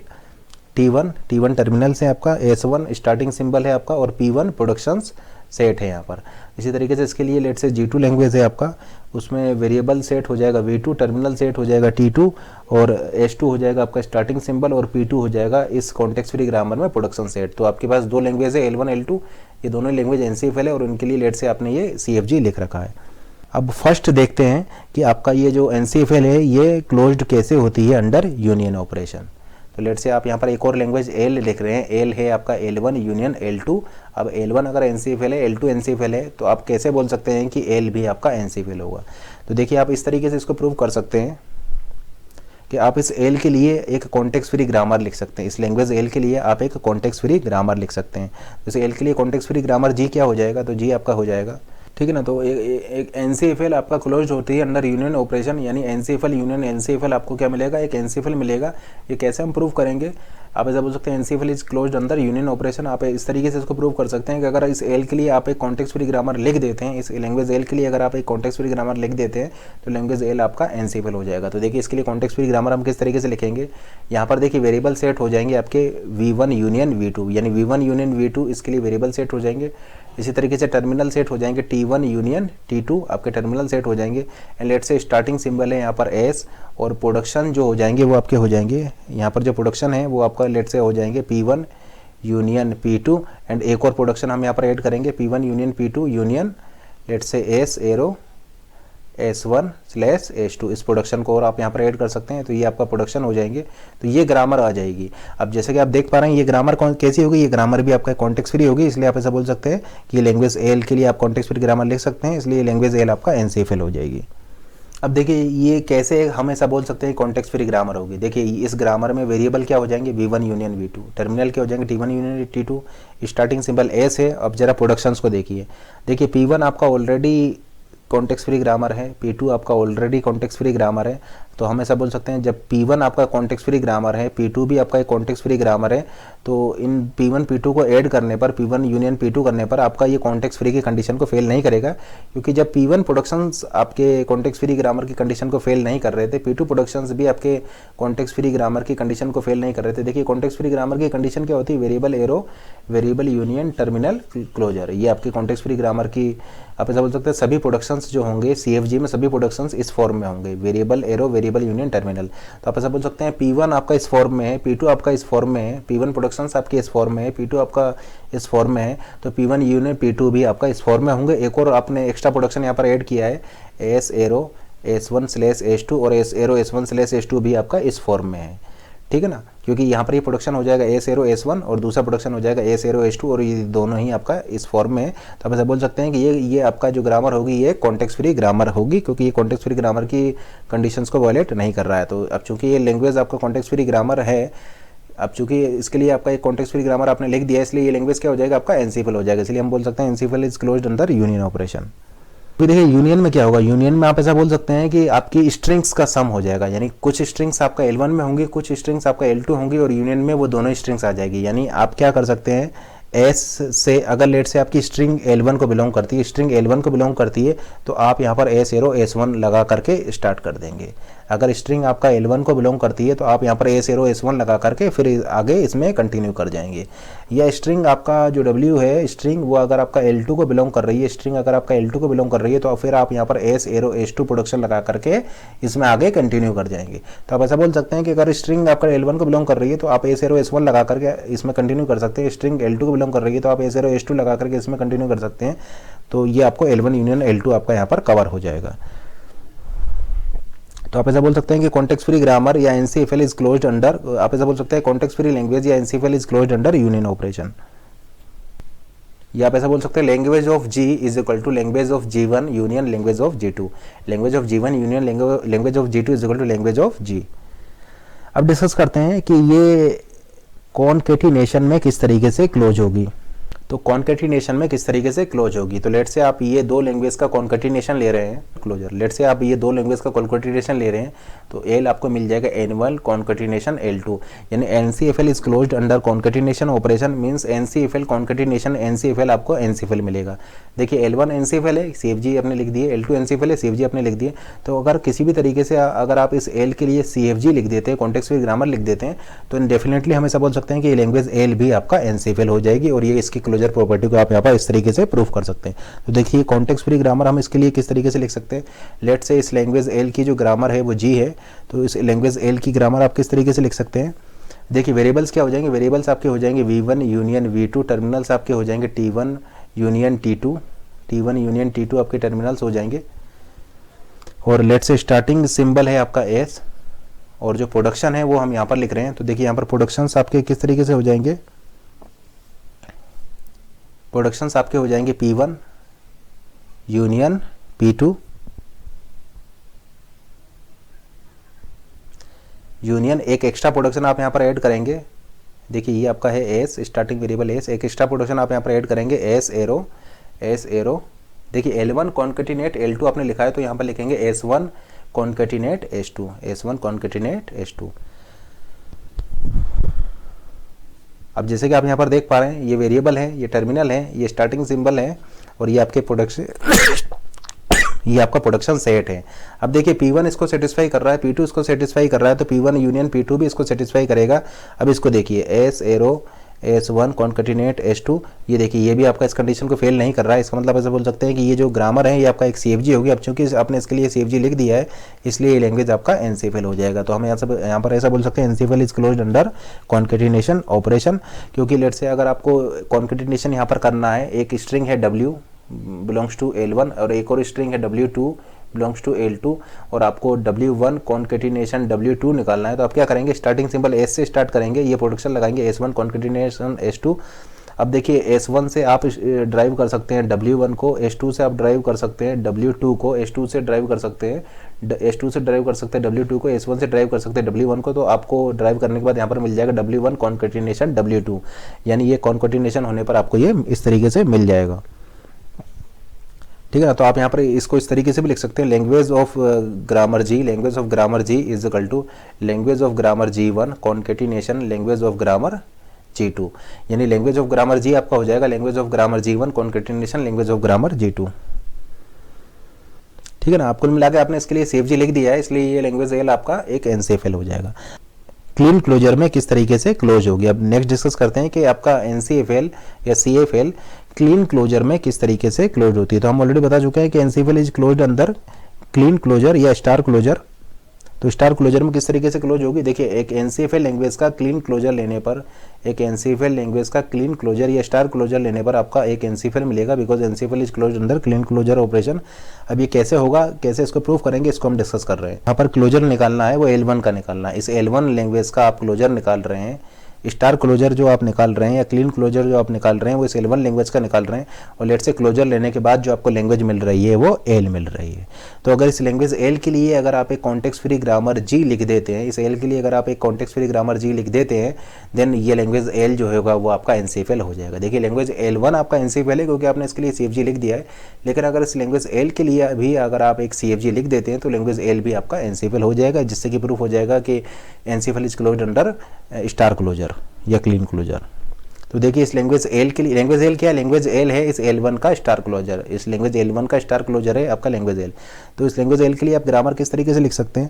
T1 टर्मिनल से आपका, S1 स्टार्टिंग सिंबल है आपका, और P1 प्रोडक्शंस सेट है यहाँ पर। इसी तरीके से इसके लिए लेट से G2 लैंग्वेज है आपका, उसमें वेरिएबल सेट हो जाएगा V2, टर्मिनल सेट हो जाएगा T2, और S2 हो जाएगा आपका स्टार्टिंग सिंबल, और P2 हो जाएगा इस कॉन्टेक्स्ट फ्री ग्रामर में प्रोडक्शन सेट। तो आपके पास 2 लैंग्वेज है L1 L2, ये दोनों लैंग्वेज NCFL है और उनके लिए लेट से आपने ये CFG लिख रखा है। अब फर्स्ट देखते हैं कि आपका ये जो NCFL है ये क्लोज्ड कैसे होती है अंडर यूनियन ऑपरेशन। तो लेट से आप यहाँ पर एक और लैंग्वेज L लिख रहे हैं, L है आपका L1 यूनियन L2। अब L1 अगर NCFL है, L2 NCFL है, तो आप कैसे बोल सकते हैं कि L भी आपका NCFL होगा। तो देखिए आप इस तरीके से इसको प्रूव कर सकते हैं कि आप इस एल के लिए एक कॉन्टेक्स्ट फ्री ग्रामर लिख सकते हैं। इस लैंग्वेज एल के लिए आप एक कॉन्टेक्स्ट फ्री ग्रामर लिख सकते हैं। जैसे एल के लिए कॉन्टेक्स्ट फ्री ग्रामर जी क्या हो जाएगा, तो जी आपका हो जाएगा, ठीक है ना। तो एक एनसीएफएल आपका क्लोज होती है अंडर यूनियन ऑपरेशन, यानी एनसीएफएल यूनियन एनसीएफएल आपको क्या मिलेगा, एक एनसीएफएल मिलेगा। ये कैसे हम प्रूव करेंगे, आप ऐसा बोल सकते हैं NCFL is closed under union operation. आप इस तरीके से इसको प्रूव कर सकते हैं कि अगर इस एल के लिए आप एक कॉन्टेक्स्ट फ्री ग्रामर लिख देते हैं, इस लैंग्वेज एल के लिए अगर आप एक कॉन्टेक्स्ट फ्री ग्रामर लिख देते हैं तो लैंग्वेज एल आपका एनसीएफएल हो जाएगा। तो देखिए इसके लिए कॉन्टेक्स्ट फ्री ग्रामर हम किस तरीके से लिखेंगे, यहाँ पर देखिए वेरिएबल सेट हो जाएंगे आपके v1 यूनियन v2, यानी v1 यूनियन v2 इसके लिए वेरिएबल सेट हो जाएंगे। इसी तरीके से टर्मिनल सेट हो जाएंगे t1 यूनियन t2 आपके टर्मिनल सेट हो जाएंगे। एंड लेट से स्टार्टिंग सिंबल है यहाँ पर s, और प्रोडक्शन जो हो जाएंगे वो आपके हो जाएंगे, यहाँ पर जो प्रोडक्शन है वो आपका लेट से हो जाएंगे p1 यूनियन p2। एंड एक और प्रोडक्शन हम यहाँ पर ऐड करेंगे p1 union p2 union let say s arrow S1 slash S2, इस प्रोडक्शन को और आप यहाँ पर ऐड कर सकते हैं। तो ये आपका प्रोडक्शन हो जाएंगे, तो ये ग्रामर आ जाएगी। अब जैसे कि आप देख पा रहे हैं ये ग्रामर कैसी होगी, ये ग्रामर भी आपका कॉन्टेक्स्ट फ्री होगी, इसलिए आप ऐसा बोल सकते हैं कि ये लैंग्वेज एल के लिए आप कॉन्टेक्स्ट फ्री ग्रामर लिख सकते हैं, इसलिए लैंग्वेज एल आपका एनसीएफएल हो जाएगी। अब देखिए ये कैसे हम ऐसा बोल सकते हैं कॉन्टेक्स्ट फ्री ग्रामर होगी। देखिए इस ग्रामर में वेरिएबल क्या हो जाएंगे v1 यूनियन v2, टर्मिनल क्या हो जाएंगे t1 union t2, starting symbol s है। अब जरा प्रोडक्शंस को देखिए, p1 आपका ऑलरेडी कॉन्टेक्स्ट फ्री ग्रामर है, p2 आपका ऑलरेडी कॉन्टेक्स्ट फ्री ग्रामर है। तो हम ऐसा बोल सकते हैं जब p1 आपका कॉन्टेक्स्ट फ्री ग्रामर है, p2 भी आपका एक कॉन्टेक्स्ट फ्री ग्रामर है, तो इन p1 p2 को ऐड करने पर, p1 यूनियन p2 करने पर आपका ये कॉन्टेक्स्ट फ्री की कंडीशन को फेल नहीं करेगा, क्योंकि जब p1 प्रोडक्शंस आपके कॉन्टेक्स्ट फ्री ग्रामर की कंडीशन को फेल नहीं कर रहे थे, p2 प्रोडक्शंस भी आपके कॉन्टेक्स्ट फ्री ग्रामर की कंडीशन को फेल नहीं कर रहे थे। देखिए कॉन्टेक्स्ट फ्री ग्रामर की कंडीशन क्या होती है, variable arrow variable union terminal closure, ये आपकी कॉन्टेक्स्ट फ्री ग्रामर की आप ऐसा बोल सकते हैं सभी प्रोडक्शंस जो होंगे CFG में, सभी प्रोडक्शंस इस फॉर्म में होंगे, variable arrow variable union terminal. तो आप ऐसा बोल सकते हैं P1 आपका इस फॉर्म में है, P2 आपका इस फॉर्म में है, P1 प्रोडक्शंस आपके इस फॉर्म में है, P2 आपका इस फॉर्म में है, तो P1 यूनियन P2 भी आपका इस फॉर्म में होंगे। एक और आपने एक्स्ट्रा प्रोडक्शन यहाँ पर ऐड किया है, S arrow S1 slash S2 और S arrow S1 slash S2 भी आपका इस फॉर्म में है, ठीक है ना, क्योंकि यहाँ पर ये प्रोडक्शन हो जाएगा S एरो S1 और दूसरा प्रोडक्शन हो जाएगा S एरो S2 और ये दोनों ही आपका इस फॉर्म में है। तो आप ऐसा बोल सकते हैं कि ये आपका जो ग्रामर होगी ये कॉन्टेक्स्ट फ्री ग्रामर होगी, क्योंकि ये कॉन्टेक्स्ट फ्री ग्रामर की कंडीशंस को वायलेट नहीं कर रहा है। तो अब चूंकि ये लैंग्वेज आपका कॉन्टेक्स्ट फ्री ग्रामर है, अब चूंकि इसके लिए आपका एक कॉन्टेक्स्ट फ्री ग्रामर आपने लिख दिया, इसलिए ये लैंग्वेज क्या हो जाएगा आपका एनसीएफएल हो जाएगा, इसलिए हम बोल सकते हैं NCFL is closed under union operation. फिर देखिए यूनियन में क्या होगा, यूनियन में आप ऐसा बोल सकते हैं कि आपकी स्ट्रिंग्स का सम हो जाएगा, यानी कुछ स्ट्रिंग्स आपका L1 में होंगी, कुछ स्ट्रिंग्स आपका L2 होंगी और यूनियन में वो दोनों स्ट्रिंग्स आ जाएगी। यानी आप क्या कर सकते हैं, S से अगर लेट से आपकी स्ट्रिंग L1 को बिलोंग करती है, स्ट्रिंग L1 को बिलोंग करती है, तो आप यहाँ पर S एरो S1 लगा करके स्टार्ट कर देंगे। अगर स्ट्रिंग आपका L1 को बिलोंग करती है तो आप यहाँ पर S एरो S1 लगा करके फिर आगे इसमें कंटिन्यू कर जाएंगे। या स्ट्रिंग आपका जो W है स्ट्रिंग, वो अगर आपका L2 को बिलोंग कर रही है, स्ट्रिंग अगर आपका L2 को बिलोंग कर रही है तो फिर आप यहाँ पर S एरो S2 प्रोडक्शन लगा करके इसमें आगे कंटिन्यू कर जाएंगे। तो आप ऐसा बोल सकते हैं कि अगर स्ट्रिंग आपका L1 को बिलोंग कर रही है तो आप S एरो S1 लगा करके इसमें कंटिन्यू कर सकते हैं, स्ट्रिंग L2 को बिलोंग कर रही है तो आप S एरो S2 लगा करके इसमें कंटिन्यू कर सकते हैं। तो ये आपको L1 यूनियन L2 आपका यहाँ पर कवर हो जाएगा। तो आप ऐसा बोल सकते हैं कि कॉन्टेक्स्ट फ्री ग्रामर या एनसीएफएल इज क्लोज्ड अंडर, आप ऐसा बोल सकते हैं कॉन्टेक्स्ट फ्री लैंग्वेज या NCFL is closed under union operation. या आप ऐसा बोल सकते हैं language of G is equal to language of G1 union language of G2, language of G1 union language of G2 is equal to language of G। अब discuss करते हैं कि ये कॉन्केटिनेशन में किस तरीके से क्लोज होगी। तो कॉन्केटिनेशन में किस तरीके से क्लोज होगी, तो लेट से आप ये दो लैंग्वेज का कॉन्केटिनेशन ले रहे हैं, क्लोजर लेट से आप ये दो लैंग्वेज का कॉन्केटिनेशन ले रहे हैं, तो एल आपको मिल जाएगा एनुअल कॉन्केटिनेशन L2, यानी NCFL is closed under concatenation operation means NCFL concatenation NCFL आपको एनसीएफएल मिलेगा। देखिए L1 एनसीएफएल है, CFG आपने लिख दिए, L2 एनसीएफएल है, CFG आपने लिख दिए। तो अगर किसी भी तरीके से अगर आप इस L के लिए CFG लिख देते हैं, कॉन्टेक्स्ट फ्री ग्रामर लिख देते हैं, तो डेफिनेटली हम ऐसा बोल सकते हैं कि ये लैंग्वेज L भी आपका एनसीएफएल हो जाएगी और ये इसकी क्लोजर प्रॉपर्टी को आप यहाँ पर इस तरीके से प्रूफ कर सकते हैं। तो देखिए कॉन्टेक्स्ट फ्री ग्रामर हम इसके लिए किस तरीके से लिख सकते हैं, लेट से इस लैंग्वेज L की जो ग्रामर है वो G है, तो इस लैंग्वेज L की ग्रामर आप किस तरीके से लिख सकते हैं। देखिए वेरिएबल्स क्या हो जाएंगे, वेरिएबल्स आपके हो जाएंगे v1 यूनियन v2, टर्मिनल्स आपके हो जाएंगे t1 union t2, t1 union t2 आपके टर्मिनल्स हो जाएंगे। और लेट से स्टार्टिंग सिंबल है आपका S और जो प्रोडक्शन है वो हम यहाँ पर लिख रहे हैं। तो देखिए यहाँ पर प्रोडक्शंस आपके किस तरीके से हो जाएंगे, प्रोडक्शंस आपके हो जाएंगे P1 यूनियन P2 यूनियन एक एक्स्ट्रा प्रोडक्शन आप यहाँ पर ऐड करेंगे। देखिए ये आपका है एस, स्टार्टिंग वेरिएबल एस, एक एक्स्ट्रा प्रोडक्शन आप यहाँ पर ऐड करेंगे एस एरो। देखिए L1 कॉन्केटिनेट L2 आपने लिखा है तो यहाँ पर लिखेंगे S1 concatenate S2, S1 concatenate S2। अब जैसे कि आप यहाँ पर देख पा रहे हैं ये वेरिएबल है, ये टर्मिनल है, ये स्टार्टिंग सिंबल है और ये आपके प्रोडक्शन ये आपका प्रोडक्शन सेट है। अब देखिए P1 इसको सेटिस्फाई कर रहा है, P2 इसको सेटिस्फाई कर रहा है, तो P1 यूनियन P2 भी इसको सेटिस्फाई करेगा। अब इसको देखिए S arrow S1 concatenate S2, ये देखिए ये भी आपका इस कंडीशन को फेल नहीं कर रहा है। इसका मतलब ऐसा बोल सकते हैं कि ये जो ग्रामर है ये आपका एक CFG होगी। अब चूंकि आपने इसके लिए CFG लिख दिया है इसलिए ये लैंग्वेज आपका NCFL हो जाएगा। तो हम यहाँ पर ऐसा बोल सकते हैं NCFL is closed under concatenation operation, क्योंकि लेट से अगर आपको कॉन्केटिनेशन यहाँ पर करना है, एक स्ट्रिंग है W बिलोंग्स टू L1 और एक और स्ट्रिंग है W2 बिलोंग्स टू L2 और आपको W1 कॉन्केटिनेशन W2 निकालना है, तो आप क्या करेंगे, स्टार्टिंग सिंबल S से स्टार्ट करेंगे, ये प्रोडक्शन लगाएंगे S1 कॉन्केटिनेशन S2। अब देखिए S1 से आप ड्राइव कर सकते हैं W1 को, S2 से आप ड्राइव कर सकते हैं W2 को, S2 से ड्राइव कर सकते हैं S2 से ड्राइव कर सकते हैं W2 को, S1 से ड्राइव कर सकते हैं W1 को। तो आपको ड्राइव करने के बाद यहाँ पर मिल जाएगा W1 कॉन्केटिनेशन W2, यानी ये कॉन्केटिनेशन होने पर आपको ये इस तरीके से मिल जाएगा। ठीक है ना। तो आप यहाँ पर इसको इस तरीके से भी लिख सकते हैं, language of grammar G, language of grammar G is equal to language of grammar G1 concatenation language of grammar G2, यानी लैंग्वेज ऑफ ग्रामर जी आपका हो जाएगा language of grammar G1 concatenation language of grammar G2। ठीक है ना। आपको मिला के आपने इसके लिए CFG लिख दिया है, इसलिए ये लैंग्वेज एल आपका एक NCFL हो जाएगा। क्लीन क्लोजर में किस तरीके से क्लोज होगी, अब नेक्स्ट डिस्कस करते हैं कि आपका NCFL या CFL क्लीन क्लोजर में किस तरीके से क्लोज होती है। तो हम ऑलरेडी बता चुके हैं कि NCFL is closed under clean closure या स्टार क्लोजर। तो स्टार क्लोजर में किस तरीके से क्लोज होगी, देखिए एक NCFL लैंग्वेज का क्लीन क्लोजर लेने पर, एक NCFL लैंग्वेज का क्लीन क्लोजर या स्टार क्लोजर लेने पर आपका एक NCFL मिलेगा, because NCFL is closed under clean closure operation. अब ये कैसे होगा, कैसे इसको प्रूव करेंगे, इसको हम डिस्कस कर रहे हैं। यहाँ पर क्लोजर निकालना है वो L1 का निकालना है, इस L1 लैंग्वेज का आप क्लोजर निकाल रहे हैं। स्टार क्लोजर जो आप निकाल रहे हैं या क्लीन क्लोजर जो आप निकाल रहे हैं वो इस L1 लैंग्वेज का निकाल रहे हैं, और लेट से क्लोजर लेने के बाद जो आपको लैंग्वेज मिल रही है वो L मिल रही है। तो अगर इस लैंग्वेज L के लिए अगर आप एक कॉन्टेक्स्ट फ्री ग्रामर G लिख देते हैं, इस L के लिए अगर आप एक कॉन्टेक्स्ट फ्री ग्रामर G लिख देते हैं, देन ये लैंग्वेज L जो होगा वो आपका NCFL हो जाएगा। देखिए लैंग्वेज L1 आपका NCFL है क्योंकि आपने इसके लिए CFG लिख दिया है, लेकिन अगर इस लैंग्वेज L के लिए भी अगर आप एक CFG लिख देते हैं तो लैंग्वेज L भी आपका NCFL हो जाएगा, जिससे कि प्रूफ हो जाएगा कि NCFL is closed under star closure या क्लीन क्लोजर। तो देखिए इस लैंग्वेज L के लिए, लैंग्वेज L क्या है, लैंग्वेज L है इस L1 का स्टार क्लोजर, इस लैंग्वेज L1 का स्टार क्लोजर है आपका लैंग्वेज L। तो इस लैंग्वेज L के लिए आप ग्रामर किस तरीके से लिख सकते हैं,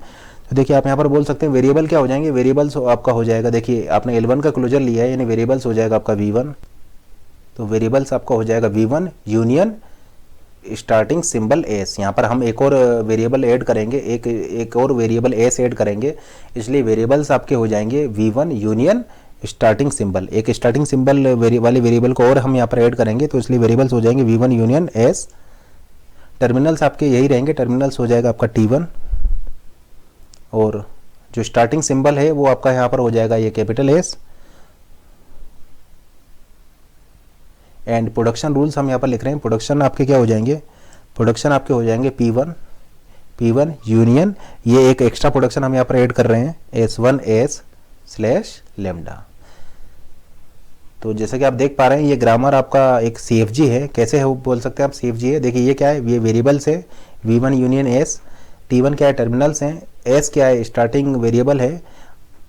तो देखिए आप यहाँ पर बोल सकते हैं वेरिएबल क्या हो जाएंगे, वेरिएबल्स आपका हो जाएगा, देखिए आपने L1 का क्लोजर लिया है यानी वेरिएबल्स हो जाएगा आपका V1, तो वेरिएबल्स आपका हो जाएगा V1 union starting symbol S। यहाँ पर हम एक और वेरिएबल ऐड करेंगे, एक और वेरिएबल S ऐड करेंगे, इसलिए वेरिएबल्स आपके हो जाएंगे V1 यूनियन स्टार्टिंग सिंबल, एक स्टार्टिंग सिंबल वाले वेरिएबल को और हम यहाँ पर ऐड करेंगे, तो इसलिए वेरिएबल्स हो जाएंगे V1 यूनियन S। टर्मिनल्स आपके यही रहेंगे, टर्मिनल्स हो जाएगा आपका T1, और जो स्टार्टिंग सिंबल है वो आपका यहाँ पर हो जाएगा ये capital S। And production rules हम यहाँ पर लिख रहे हैं, प्रोडक्शन आपके क्या हो जाएंगे, प्रोडक्शन आपके हो जाएंगे P1 यूनियन, ये एक एक्स्ट्रा प्रोडक्शन हम यहाँ पर ऐड कर रहे हैं S1S/λ। तो जैसे कि आप देख पा रहे हैं ये ग्रामर आपका एक CFG है, कैसे है वो बोल सकते हैं आप CFG है। देखिए ये क्या है, ये वेरिएबल्स है V1 यूनियन S, T1 क्या है, टर्मिनल्स हैं, S क्या है, स्टार्टिंग वेरिएबल है,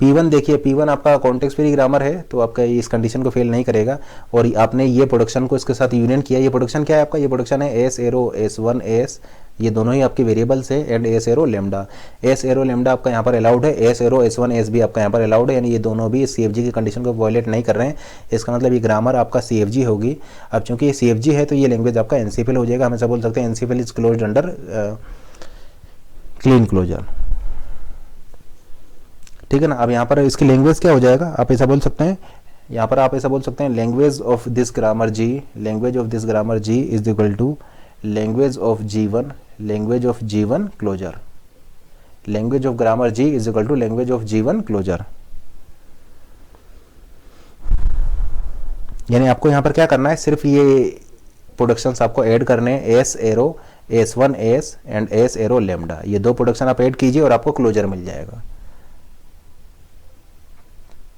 P1 देखिए P1 आपका कॉन्टेक्स्ट फ्री ग्रामर है तो आपका इस कंडीशन को फेल नहीं करेगा, और आपने ये प्रोडक्शन को इसके साथ यूनियन किया, ये प्रोडक्शन क्या है आपका, ये प्रोडक्शन है S एरो S1S, ये दोनों ही आपके वेरिएबल्स है, and S arrow lambda, S arrow lambda आपका यहाँ पर अलाउड है, S एरो S1S भी आपका यहाँ पर अलाउड है, यानी ये दोनों भी CFG की कंडीशन को वायलेट नहीं कर रहे हैं। इसका मतलब ये ग्रामर आपका CFG होगी। अब चूंकि ये CFG है तो ये लैंग्वेज आपका NCFL हो जाएगा, हमेशा बोल सकते हैं NCFL is closed under clean closure. ठीक है ना। अब यहाँ पर इसकी लैंग्वेज क्या हो जाएगा, आप ऐसा बोल सकते हैं, यहाँ पर आप ऐसा बोल सकते हैं language of this grammar G, language of this grammar G is equal to language of G1, language of G1 closure, language of grammar G is equal to language of G1 closure. यानी आपको यहाँ पर क्या करना है, सिर्फ ये productions आपको ऐड करने हैं, S arrow S1S and S arrow lambda, ये दो प्रोडक्शन आप ऐड कीजिए और आपको क्लोजर मिल जाएगा।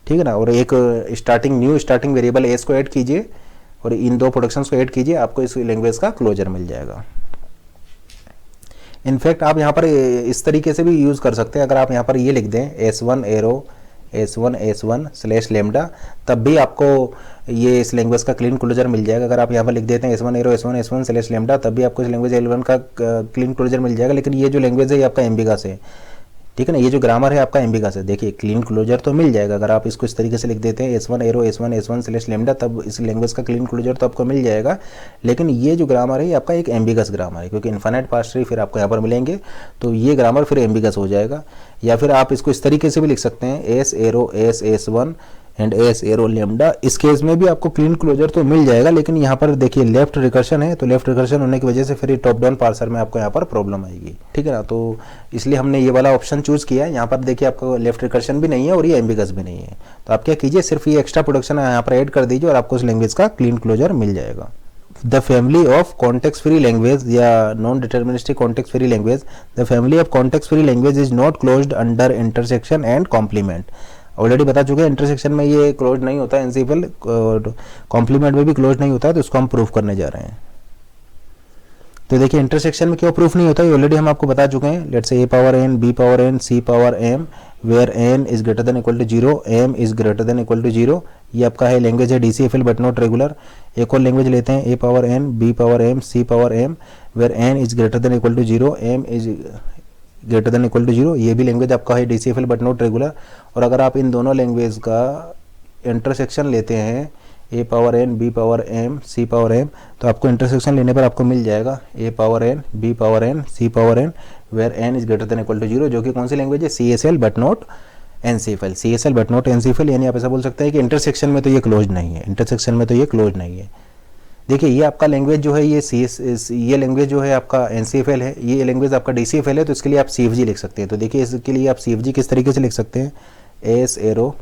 ठीक है ना। और एक न्यू स्टार्टिंग वेरिएबल एस को ऐड कीजिए और इन दो प्रोडक्शंस को ऐड कीजिए, आपको इस लैंग्वेज का क्लोजर मिल जाएगा। इनफैक्ट आप यहाँ पर इस तरीके से भी यूज़ कर सकते हैं, अगर आप यहाँ पर ये लिख दें S1 स्लैश लेमडा, तब भी आपको ये इस लैंग्वेज का क्लीन क्लोजर मिल जाएगा। अगर आप यहाँ पर लिख देते हैं S1 स्लैश लेमडा, तब भी आपको इस लैंग्वेज L1 का क्लीन क्लोजर मिल जाएगा। लेकिन ये जो लैंग्वेज है ये आपका एम्बिगस है, ठीक है ना, ये जो ग्रामर है आपका एम्बिगस है। देखिए क्लीन क्लोजर तो मिल जाएगा अगर आप इसको इस तरीके से लिख देते हैं S1 स्लैश लेमडा, तब इस लैंग्वेज का क्लीन क्लोजर तो आपको मिल जाएगा। लेकिन ये जो ग्रामर है ये आपका एक एम्बिगस ग्रामर है, क्योंकि इन्फाइनाइट पार्स ट्री फिर आपको यहाँ पर मिलेंगे, तो ये ग्रामर फिर एम्बिगस हो जाएगा। या फिर आप इसको इस तरीके से भी लिख सकते हैं S1 एंड S लेमडा। इस केस में भी आपको क्लीन क्लोजर तो मिल जाएगा, लेकिन यहाँ पर देखिए लेफ्ट रिकर्शन है, तो लेफ्ट रिकर्शन होने की वजह से फिर टॉप डाउन पार्सर में आपको यहाँ पर प्रॉब्लम आएगी, ठीक है ना। तो इसलिए हमने ये वाला ऑप्शन चूज किया है। यहाँ पर देखिए आपको लेफ्ट रिकर्शन भी नहीं है और ये एम्बिगस भी नहीं है, तो आप क्या कीजिए, सिर्फ ये एक्स्ट्रा प्रोडक्शन यहाँ पर ऐड कर दीजिए और आपको इस लैंग्वेज का क्लीन क्लोजर मिल जाएगा। The family of context free language या non deterministic context free language, the family of context free language is not closed under intersection and complement. Already बता चुके हैं इंटरसेक्शन में ये क्लोज नहीं होता है एनसीएफएल, कॉम्प्लीमेंट में भी क्लोज नहीं होता है, तो इसको हम प्रूफ करने जा रहे हैं। तो देखिए इंटरसेक्शन में क्यों प्रूफ नहीं होता है, ऑलरेडी हम आपको बता चुके हैं। Let's say a power n, b power n, c power m, where n is greater than equal to 0, m is greater than equal to 0। ये आपका है लैंग्वेज है DCFL बट नॉट रेगुलर। एक और लैंग्वेज लेते हैं a power n, b power m, c power m, where n is greater than equal to 0, m is greater than equal to 0। ये भी लैंग्वेज आपका है DCFL बट नॉट रेगुलर। और अगर आप इन दोनों लैंग्वेज का इंटरसेक्शन लेते हैं a power n, b power m, c power m, तो आपको इंटरसेक्शन लेने पर आपको मिल जाएगा a power n, b power n, c power n, where n is greater than equal to 0, जो कि कौन सी लैंग्वेज है, CSL but not NCFL। CSL but not NCFL, यानी आप ऐसा बोल सकते हैं कि इंटरसेक्शन में तो ये क्लोज नहीं है, इंटरसेक्शन में तो ये क्लोज नहीं है। देखिए ये आपका लैंग्वेज जो है ये लैंग्वेज जो है आपका NCFL है, ये लैंग्वेज आपका DCFL है, तो इसके लिए आप CFG लिख सकते हैं। तो देखिए इसके लिए आप CFG किस तरीके से लिख सकते हैं, एस एरो,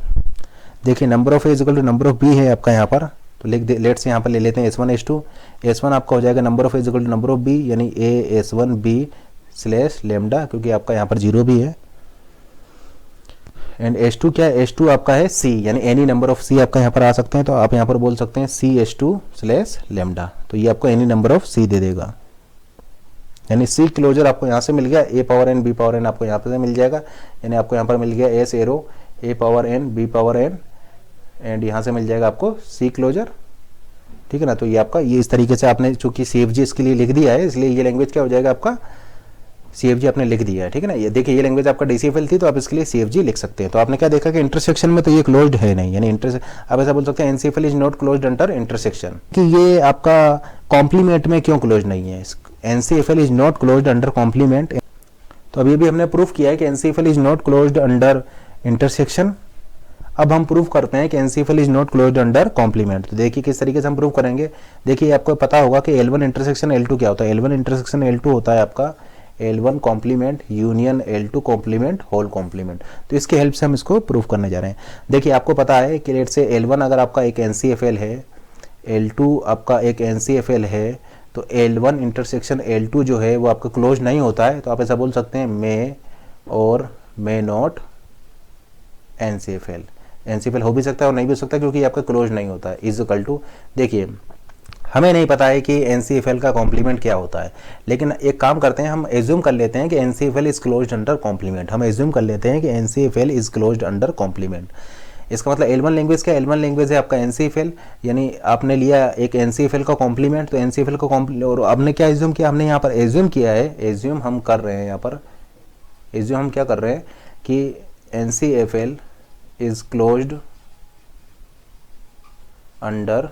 देखिए number of A equal to number of B है आपका यहाँ पर, तो लिख दे, लेट्स यहाँ पर ले लेते हैं S1 आपका हो जाएगा number of A equal to number of B, यानी A_S1B स्लैश लेमडा, क्योंकि आपका यहाँ पर 0 भी है। एंड S2 क्या है, S2 आपका है C, यानी एनी नंबर ऑफ C आपका यहाँ पर आ सकते हैं, तो आप यहाँ पर बोल सकते हैं CH2 स्लैश लेमडा, तो ये आपको एनी नंबर ऑफ C दे देगा। यानी C क्लोजर आपको यहाँ से मिल गया, a power n, b power n आपको यहाँ पर मिल जाएगा, यानी आपको यहाँ पर मिल गया S arrow a power n, b power n, and यहाँ से मिल जाएगा आपको C क्लोजर, ठीक है ना। तो ये आपका ये इस तरीके से आपने चूंकि CFG इसके लिए लिख दिया है, इसलिए ये लैंग्वेज क्या हो जाएगा आपका CFG आपने लिख दिया है, ठीक है ना। ये देखिए ये लैंग्वेज आपका DCFL थी, तो आप इसके लिए CFG लिख सकते हैं। तो आपने क्या देखा कि इंटरसेक्शन में तो ये क्लोज्ड है नहीं, यानी आप ऐसा बोल सकते हैं NCFL is not closed under intersection, कि ये आपका कॉम्प्लीमेंट में क्यों क्लोज नहीं है, NCFL is not closed under complement. तो अभी भी हमने प्रूफ किया है कि NCFL is not closed under intersection. अब हम प्रूफ करते हैं कि NCFL is not closed under complement. तो देखिए किस तरीके से हम प्रूफ करेंगे। देखिए आपको पता होगा कि L1 इंटरसेक्शन L2 क्या होता है, L1 इंटरसेक्शन L2 होता है आपका L1 complement union L2 complement whole complement. तो इसके हेल्प से हम इसको प्रूफ करने जा रहे हैं। देखिए आपको पता है कि लेट से L1 अगर आपका एक NCFL है, L2 आपका एक NCFL है, तो L1 इंटरसेक्शन L2 जो है वो आपका क्लोज नहीं होता है। तो आप ऐसा बोल सकते हैं मे और मे नॉट NCFL हो भी सकता है और नहीं भी हो सकता, क्योंकि आपका क्लोज नहीं होता है। इज इक्वल टू, देखिए हमें नहीं पता है कि NCFL का कॉम्प्लीमेंट क्या होता है, लेकिन एक काम करते हैं, हम एज्यूम कर लेते हैं कि NCFL is closed under complement. हम एज्यूम कर लेते हैं कि NCFL is closed under complement. इसका मतलब L1 लैंग्वेज क्या, L1 लैंग्वेज है आपका NCFL, यानी आपने लिया एक NCFL का कॉम्प्लीमेंट, तो NCFL का और आपने क्या एज्यूम किया, हमने यहाँ पर एज्यूम किया है, एज्यूम हम कर रहे हैं यहाँ पर, एज्यूम हम क्या कर रहे हैं कि NCFL is closed under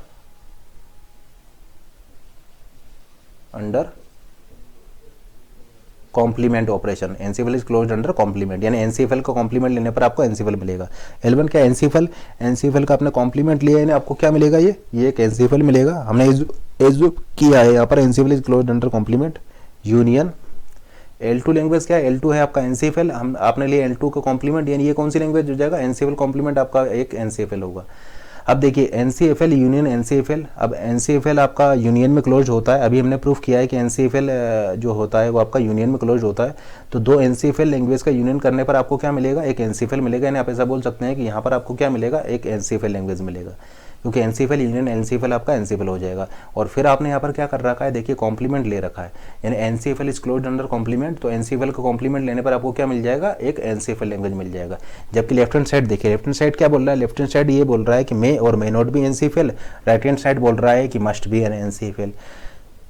complement operation. NCFL is closed under complement, यानी NCFL का कॉम्प्लीमेंट लेने पर आपको NCFL मिलेगा। L1 क्या NCFL का आपने कॉम्प्लीमेंट लिया है, आपको क्या मिलेगा, ये एक NCFL मिलेगा। हमने एज्यूम किया है यहाँ पर NCFL is closed under complement union. L2 language क्या है, L2 है आपका NCFL, आपने लिया L2 का कॉम्प्लीमेंट, यानी ये कौन सी लैंग्वेज हो जाएगा, NCFL कॉम्प्लीमेंट आपका एक NCFL होगा। अब देखिए NCFL यूनियन NCFL, अब NCFL आपका यूनियन में क्लोज होता है। अभी हमने प्रूफ किया है कि NCFL जो होता है वो आपका यूनियन में क्लोज होता है। तो दो NCFL लैंग्वेज का यूनियन करने पर आपको क्या मिलेगा, एक NCFL मिलेगा। यानी आप ऐसा बोल सकते हैं कि यहाँ पर आपको क्या मिलेगा, एक NCFL लैंग्वेज मिलेगा, क्योंकि NCFL यूनियन NCFL आपका NCFL हो जाएगा। और फिर आपने यहाँ पर क्या कर रखा है, देखिए कॉम्प्लीमेंट ले रखा है, यानी NCFL is closed under complement. तो NCFL का कॉम्प्लीमेंट लेने पर आपको क्या मिल जाएगा, एक NCFL लैंग्वेज मिल जाएगा। जबकि लेफ्ट हैंड साइड देखिए, लेफ्ट हैंड साइड क्या बोल रहा है, लेफ्ट हैंड साइड ये बोल रहा है कि मे और may not be NCFL, right hand side बोल रहा है कि मस्ट बी एन NCFL।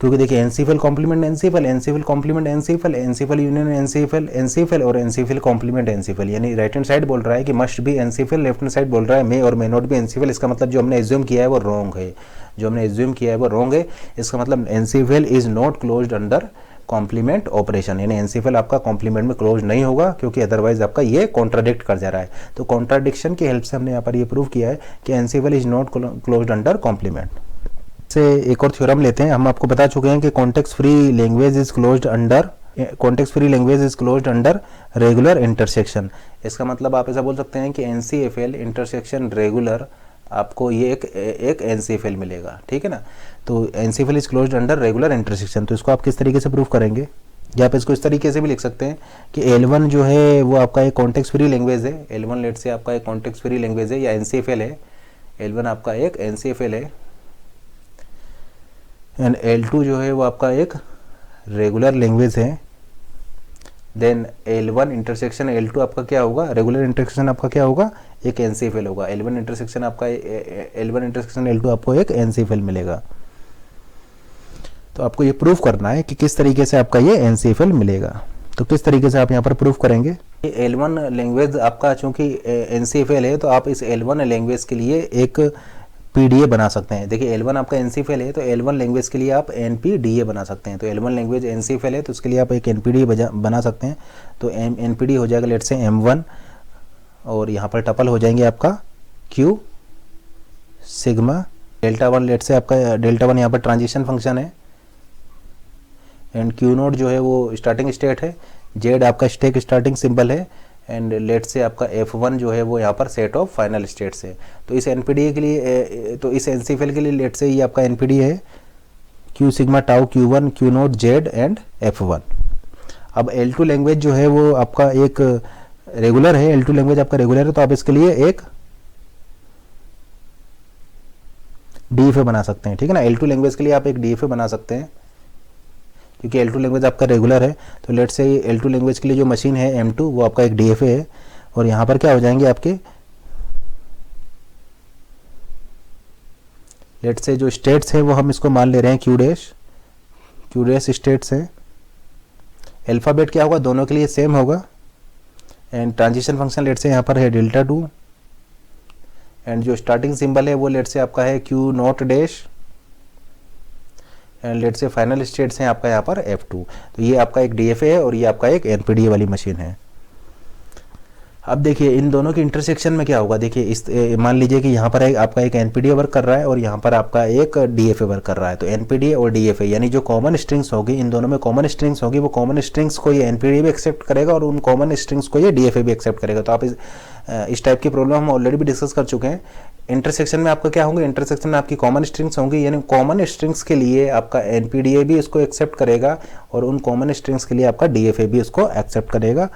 क्योंकि देखिए NCFL complement NCFL, NCFL complement NCFL, NCFL union NCFL, NCFL और NCFL कॉम्प्लीमेंट NCFL। यानी राइट हैंड साइड बोल रहा है कि must be NCFL, left hand side बोल रहा है मे और मे नॉट बी NCFL। इसका मतलब जो हमने एज्यूम किया है वो रॉन्ग है, जो हमने एज्यूम किया है वो रॉन्ग है। इसका मतलब NCFL is not closed under complement operation, यानी NCFL आपका कॉम्प्लीमेंट में क्लोज नहीं होगा, क्योंकि अदरवाइज आपका ये कॉन्ट्राडिक्ट कर जा रहा है। तो कॉन्ट्राडिक्शन की हेल्प से हमने यहाँ पर ये प्रूव किया है कि NCFL is not closed under complement. से एक और थ्योरम लेते हैं। हम आपको बता चुके हैं कि context free language is closed under, context free language is closed under regular intersection. इसका मतलब आप ऐसा बोल सकते हैं कि NCFL इंटरसेक्शन रेगुलर आपको ये एक NCFL मिलेगा, ठीक है ना। तो NCFL is closed under regular intersection. तो इसको आप किस तरीके से प्रूव करेंगे, या आप इसको इस तरीके से भी लिख सकते हैं कि L1 जो है वो आपका एक कॉन्टेक्स्ट फ्री लैंग्वेज है। L1 लेट से आपका एक कॉन्टेक्स्ट फ्री लैंग्वेज है या NCFL है। L1 आपका एक NCFL है एंड L2 जो है वो आपका एक रेगुलर लैंग्वेज है। देन L1 इंटरसेक्शन L2 आपका क्या होगा, रेगुलर इंटरसेक्शन आपका क्या होगा, एक NCFL होगा। L1 इंटरसेक्शन आपका L1 इंटरसेक्शन L2 आपको एक NCFL मिलेगा। तो आपको ये प्रूफ करना है कि किस तरीके से आपका ये NCFL मिलेगा। तो किस तरीके से आप यहाँ पर प्रूफ करेंगे, L1 लैंग्वेज आपका चूंकि NCFL है, तो आप इस L1 लैंग्वेज के लिए एक PDA बना सकते हैं। देखिए L1 आपका NCFL है, तो L1 लैंग्वेज के लिए आप NPDA बना सकते हैं। तो L1 लैंग्वेज NCFL है, तो उसके लिए आप एक NPDA बना सकते हैं। तो NPD हो जाएगा लेट से M1, और यहाँ पर टपल हो जाएंगे आपका Q sigma delta 1। Late say आपका डेल्टा 1 यहाँ पर ट्रांजिशन फंक्शन है, एंड Q नोट जो है वो स्टार्टिंग स्टेट है, Z आपका स्टेक स्टार्टिंग सिंबल है, एंड लेट से आपका F1 जो है वो यहाँ पर सेट ऑफ फाइनल स्टेट्स है। तो इस NPDA के लिए, तो इस NCFL के लिए लेट से ये आपका NPDA है Q sigma tau Q1 Q note Z and F1। अब L2 लैंग्वेज जो है वो आपका एक रेगुलर है, L2 लैंग्वेज आपका रेगुलर है, तो आप इसके लिए एक DFA बना सकते हैं, ठीक है ना। L2 लैंग्वेज के लिए आप एक DFA बना सकते हैं, क्योंकि L2 लैंग्वेज आपका रेगुलर है। तो लेट से L2 लैंग्वेज के लिए जो मशीन है M2 वो आपका एक DFA है, और यहाँ पर क्या हो जाएंगे आपके लेट से जो स्टेट्स है वो हम इसको मान ले रहे हैं Q डैश स्टेट्स है। अल्फ़ाबेट क्या होगा, दोनों के लिए सेम होगा, एंड ट्रांजिशन फंक्शन लेट से यहाँ पर है डेल्टा 2, एंड जो स्टार्टिंग सिंबल है वो लेट से आपका है Q not dash, and let से फाइनल स्टेट्स हैं आपका यहाँ पर F2। तो ये आपका एक DFA है और ये आपका एक NPDA वाली मशीन है। अब देखिए इन दोनों के इंटरसेक्शन में क्या होगा, देखिए इस मान लीजिए कि यहाँ पर आपका एक NPDA वर्क कर रहा है और यहाँ पर आपका एक DFA वर्क कर रहा है। तो NPDA और DFA यानी जो कॉमन स्ट्रिंग्स होगी, इन दोनों में कॉमन स्ट्रिंग्स होगी, वो कॉमन स्ट्रिंग्स को ये NPDA भी एक्सेप्ट करेगा और उन कॉमन स्ट्रिंग्स को ये DFA भी एक्सेप्ट करेगा। तो आप इस टाइप की प्रॉब्लम हम ऑलरेडी भी डिस्कस कर चुके हैं। इंटरसेक्शन में आपका क्या होंगे, इंटरसेक्शन में आपकी कॉमन स्ट्रिंग्स होंगी, यानी कॉमन स्ट्रिंग्स के लिए आपका NPDA भी इसको एक्सेप्ट करेगा और उन कॉमन स्ट्रिंग्स के लिए आपका DFA भी इसको एक्सेप्ट करेगा।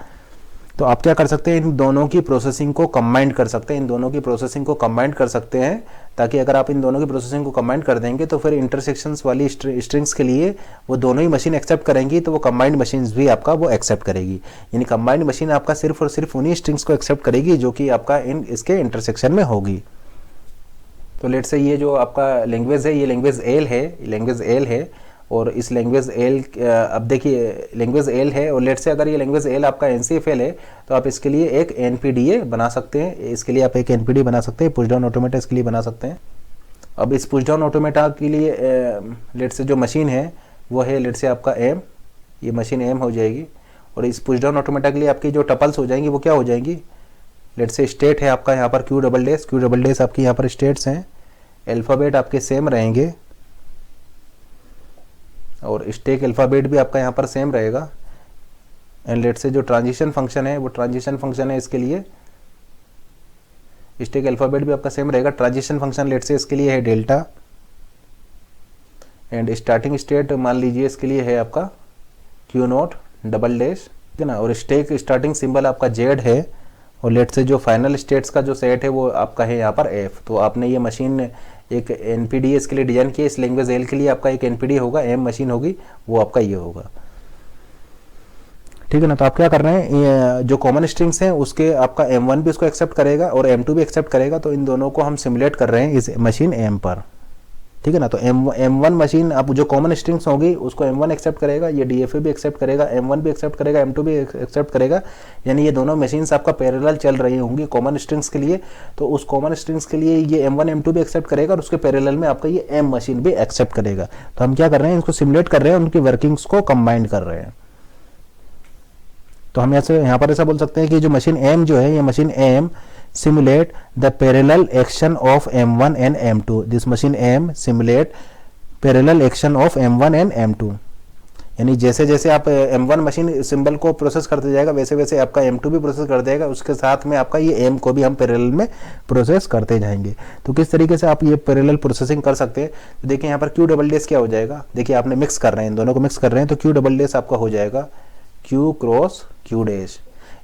तो आप क्या कर सकते हैं, इन दोनों की प्रोसेसिंग को कंबाइन कर सकते हैं, इन दोनों की प्रोसेसिंग को कंबाइन कर सकते हैं, ताकि अगर आप इन दोनों की प्रोसेसिंग को कंबाइन कर देंगे तो फिर इंटरसेक्शंस वाली स्ट्रिंग्स के लिए वो दोनों ही मशीन एक्सेप्ट करेंगी, तो वो कंबाइंड मशीन्स भी आपका वो एक्सेप्ट करेगी। यानी कंबाइंड मशीन आपका सिर्फ और सिर्फ उन्हीं स्ट्रिंग्स को एक्सेप्ट करेगी जो कि आपका इसके इंटरसेक्शन में होगी। तो लेट से ये जो आपका लैंग्वेज है, ये लैंग्वेज L है, और इस लैंग्वेज L, अब देखिए लैंग्वेज L है, और लेट से अगर ये लैंग्वेज L आपका NCFL है, तो आप इसके लिए एक NPDA बना सकते हैं। इसके लिए आप एक NPDA बना सकते हैं, पुश डाउन ऑटोमेटा इसके लिए बना सकते हैं। अब इस पुश डाउन ऑटोमेटा के लिए लेट से जो मशीन है वो है लेट से आपका M, ये मशीन M हो जाएगी, और इस पुश डाउन ऑटोमेटा के लिए आपकी जो टपल्स हो जाएंगी वो क्या हो जाएंगी, लेट से स्टेट है आपका यहाँ पर Q डबल डैश आपकी यहाँ पर स्टेट्स हैं, अल्फ़ाबेट आपके सेम रहेंगे, और स्टेक अल्फ़ाबेट भी आपका यहाँ पर सेम रहेगा, एंड लेट से जो ट्रांजिशन फंक्शन है वो ट्रांजिशन फंक्शन है इसके लिए स्टैक अल्फ़ाबेट भी आपका सेम रहेगा। ट्रांजिशन फंक्शन लेट से इसके लिए है डेल्टा, एंड स्टार्टिंग स्टेट मान लीजिए इसके लिए है आपका क्यू नॉट डबल डैश, ठीक है ना। और स्टैक स्टार्टिंग सिंबल आपका जेड है, और लेट से जो फाइनल स्टेट्स का जो सेट है वो आपका है यहाँ पर एफ। तो आपने ये मशीन एक एनपीडी इसके लिए डिजाइन किया, इस लैंग्वेज एल के लिए आपका एक एनपीडी होगा, एम मशीन होगी, वो आपका ये होगा, ठीक है ना। तो आप क्या कर रहे हैं, ये जो कॉमन स्ट्रिंग्स हैं उसके आपका M1 भी उसको एक्सेप्ट करेगा और M2 भी एक्सेप्ट करेगा, तो इन दोनों को हम सिमुलेट कर रहे हैं इस मशीन M पर, ठीक है ना। तो M1 मशीन आप जो कॉमन स्ट्रिंग्स होगी उसको M1 एक्सेप्ट करेगा, ये DFA भी एक्सेप्ट करेगा, M1 भी एक्सेप्ट करेगा, M2 भी एक्सेप्ट करेगा, यानी ये दोनों मशीन्स आपका पैरेलल चल रही होंगी कॉमन स्ट्रिंग्स के लिए। तो उस कॉमन स्ट्रिंग्स के लिए ये M1 M2 भी एक्सेप्ट करेगा और उसके पैरेलल में आपका ये M मशीन भी एक्सेप्ट करेगा। तो हम क्या कर रहे हैं, इसको सिमुलेट कर रहे हैं, उनकी वर्किंग्स को कंबाइंड कर रहे हैं। तो हम ऐसे यहाँ पर ऐसा बोल सकते हैं कि जो मशीन M जो है, ये machine M simulate the parallel action of M1 and M2. This machine M simulate parallel action of M1 and M2. यानी जैसे जैसे आप M1 मशीन सिंबल को प्रोसेस करते जाएगा वैसे वैसे आपका M2 भी प्रोसेस कर देगा, उसके साथ में आपका ये M को भी हम पैरेलल में प्रोसेस करते जाएंगे। तो किस तरीके से आप ये पैरेलल प्रोसेसिंग कर सकते हैं, तो देखिए यहाँ पर Q डबल डैश क्या हो जाएगा, देखिए आपने मिक्स कर रहे हैं, इन दोनों को मिक्स कर रहे हैं, तो Q डबल डैश आपका हो जाएगा Q क्रॉस Q डैश।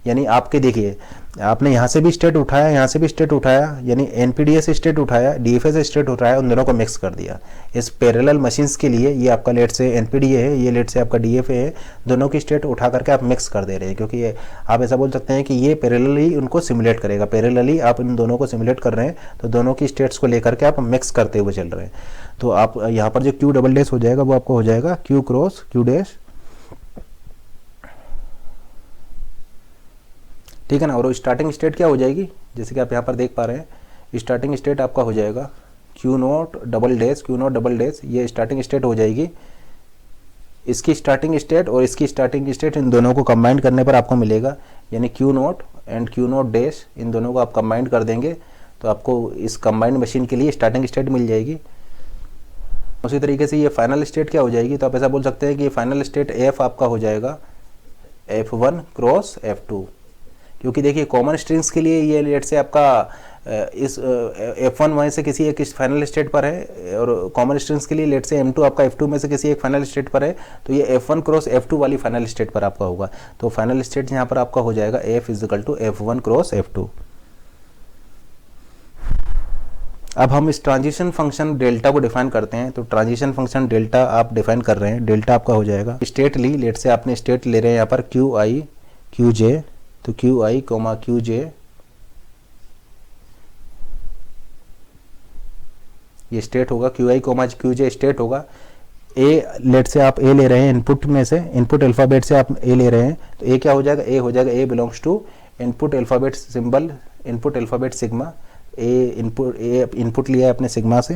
यानी आपके देखिए आपने यहाँ से भी स्टेट उठाया, यहाँ से भी स्टेट उठाया, यानी एनपीडीए से स्टेट उठाया, डीएफए से स्टेट उठाया, उन दोनों को मिक्स कर दिया इस पैरेलल मशीन्स के लिए। ये आपका लेट से एनपीडीए है, ये लेट से आपका डीएफए है, दोनों की स्टेट उठा करके आप मिक्स कर दे रहे हैं, क्योंकि ये आप ऐसा बोल सकते हैं कि ये पैरेलली उनको सिमुलेट करेगा, पैरेलली आप इन दोनों को सिमुलेट कर रहे हैं, तो दोनों की स्टेट्स को लेकर के आप मिक्स करते हुए चल रहे हैं। तो आप यहाँ पर जो क्यू डबल डैश हो जाएगा वो आपको हो जाएगा क्यू क्रॉस क्यू डैश, ठीक है ना। और स्टार्टिंग स्टेट क्या हो जाएगी, जैसे कि आप यहाँ पर देख पा रहे हैं, स्टार्टिंग स्टेट आपका हो जाएगा Q not double dash, Q not double dash, ये स्टार्टिंग स्टेट हो जाएगी। इसकी स्टार्टिंग स्टेट और इसकी स्टार्टिंग स्टेट इन दोनों को कंबाइन करने पर आपको मिलेगा, यानी q not and q not dash, इन दोनों को आप कंबाइन कर देंगे तो आपको इस कंबाइंड मशीन के लिए स्टार्टिंग स्टेट मिल जाएगी। उसी तरीके से ये फाइनल स्टेट क्या हो जाएगी, तो आप ऐसा बोल सकते हैं कि फाइनल स्टेट एफ आपका हो जाएगा F1 क्रॉस F2, क्योंकि देखिए कॉमन स्ट्रिंग्स के लिए ये लेट से आपका इस F1 वहीं से किसी एक फाइनल स्टेट पर है, और कॉमन स्ट्रिंग्स के लिए लेट से M2 आपका F2 में से किसी एक फाइनल स्टेट पर है, तो ये F1 क्रॉस F2 वाली फाइनल स्टेट पर आपका होगा। तो फाइनल स्टेट यहाँ पर आपका हो जाएगा F is equal to F1 cross F2। अब हम इस ट्रांजिशन फंक्शन डेल्टा को डिफाइन करते हैं। तो ट्रांजिशन फंक्शन डेल्टा आप डिफाइन कर रहे हैं, डेल्टा आपका हो जाएगा स्टेट ली, लेट से आपने स्टेट ले रहे हैं यहाँ पर क्यू आई क्यू जे, तो क्यू आई कोमा क्यू जे, ये स्टेट होगा, Q I coma Q J state होगा। ए लेट से आप ए ले रहे हैं इनपुट में से, इनपुट अल्फ़ाबेट से आप ए ले रहे हैं, तो ए क्या हो जाएगा, ए हो जाएगा a belongs to input alphabet symbol, input alphabet sigma, a input लिया है अपने सिग्मा से,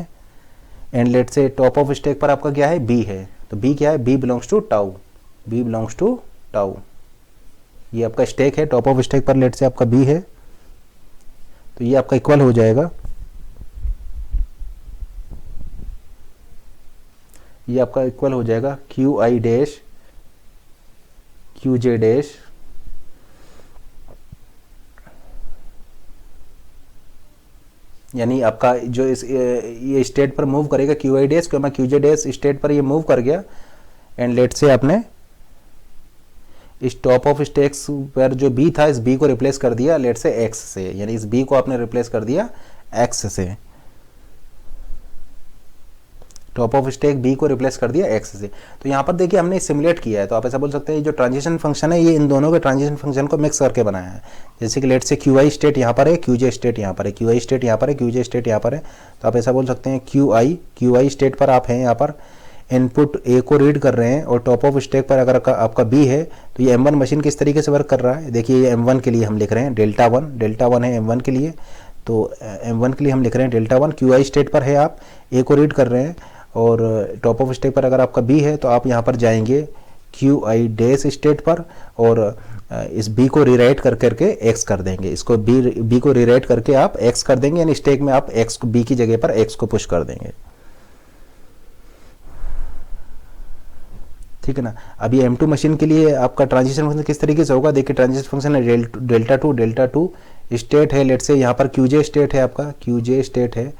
and let say top of stack पर आपका क्या है, बी है, तो बी क्या है, B belongs to tau, B belongs to tau, ये आपका स्टैक है, टॉप ऑफ स्टैक पर लेट से आपका बी है, तो ये आपका इक्वल हो जाएगा, ये आपका इक्वल हो जाएगा Q I dash Q J dash, यानी आपका जो इस ये स्टेट पर मूव करेगा Q I dash Q J dash state पर ये मूव कर गया, एंड लेट से आपने इस टॉप ऑफ स्टैक्स पर जो बी था इस बी को रिप्लेस कर दिया लेट से एक्स से, यानी इस बी को आपने रिप्लेस कर दिया एक्स से, टॉप ऑफ स्टैक बी को रिप्लेस कर दिया एक्स से। तो यहाँ पर देखिए हमने सिमुलेट किया है, तो आप ऐसा बोल सकते हैं जो ट्रांजिशन फंक्शन है ये इन दोनों के ट्रांजिशन फंक्शन को मिक्स करके बनाया है। जैसे कि लेट से क्यू आई स्टेट यहाँ पर है, क्यू जे स्टेट यहाँ पर है, क्यू आई स्टेट यहाँ पर है, क्यू जे स्टेट यहाँ पर है, तो आप ऐसा बोल सकते हैं क्यू आई स्टेट पर आप हैं, यहाँ पर इनपुट ए को रीड कर रहे हैं, और टॉप ऑफ स्टैक पर अगर आपका बी है, तो ये M1 मशीन किस तरीके से वर्क कर रहा है, देखिए ये M1 के लिए हम लिख रहे हैं डेल्टा वन है M1 के लिए, तो M1 के लिए हम लिख रहे हैं delta one, Q I state पर है, आप ए को रीड कर रहे हैं, और टॉप ऑफ स्टैक पर अगर आपका बी है तो आप यहाँ पर जाएंगे क्यू आई डैश स्टेट पर, और इस बी को रीराइट कर करके एक्स कर देंगे, इसको बी को रीराइट करके आप एक्स कर देंगे, यानी स्टैक में आप एक्स को बी की जगह पर एक्स को पुश कर देंगे, ठीक है ना। अभी M2 मशीन के लिए आपका ट्रांजिशन फंक्शन किस तरीके से होगा, देखिए ट्रांजिशन फंक्शन है डेल्टा टू स्टेट है, लेट से यहाँ पर क्यूजे स्टेट है, आपका क्यूजे स्टेट है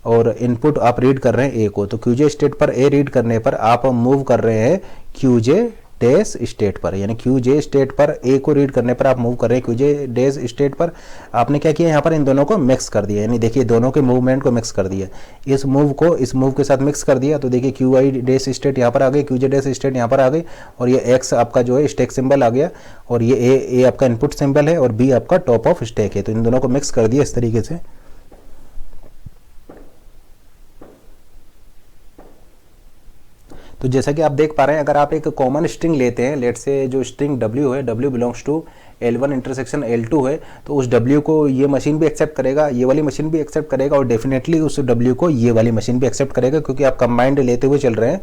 और इनपुट आप रीड कर रहे हैं ए को, तो क्यूजे स्टेट पर ए रीड करने पर आप मूव कर रहे हैं क्यूजे डैश स्टेट पर, यानी क्यूजे स्टेट पर ए को रीड करने पर आप मूव कर रहे हैं क्यूजे डैश स्टेट पर। आपने क्या किया, यहाँ पर इन दोनों को मिक्स कर दिया, यानी देखिए दोनों के मूवमेंट को मिक्स कर दिया, इस मूव को इस मूव के साथ मिक्स कर दिया, तो देखिए क्यू आई डैश स्टेट यहाँ पर आ गई, क्यूजे डैश स्टेट यहाँ पर आ गई, और ये एक्स आपका जो है स्टैक सिंबल आ गया, और ये ए आपका इनपुट सिंबल है और बी आपका टॉप ऑफ स्टैक है, तो इन दोनों को मिक्स कर दिया इस तरीके से। तो जैसा कि आप देख पा रहे हैं, अगर आप एक कॉमन स्ट्रिंग लेते हैं, लेट से जो स्ट्रिंग W है, W belongs to L1 intersection L2 है, तो उस W को ये मशीन भी एक्सेप्ट करेगा, ये वाली मशीन भी एक्सेप्ट करेगा, और डेफिनेटली उस W को ये वाली मशीन भी एक्सेप्ट करेगा, क्योंकि आप कंबाइंड लेते हुए चल रहे हैं।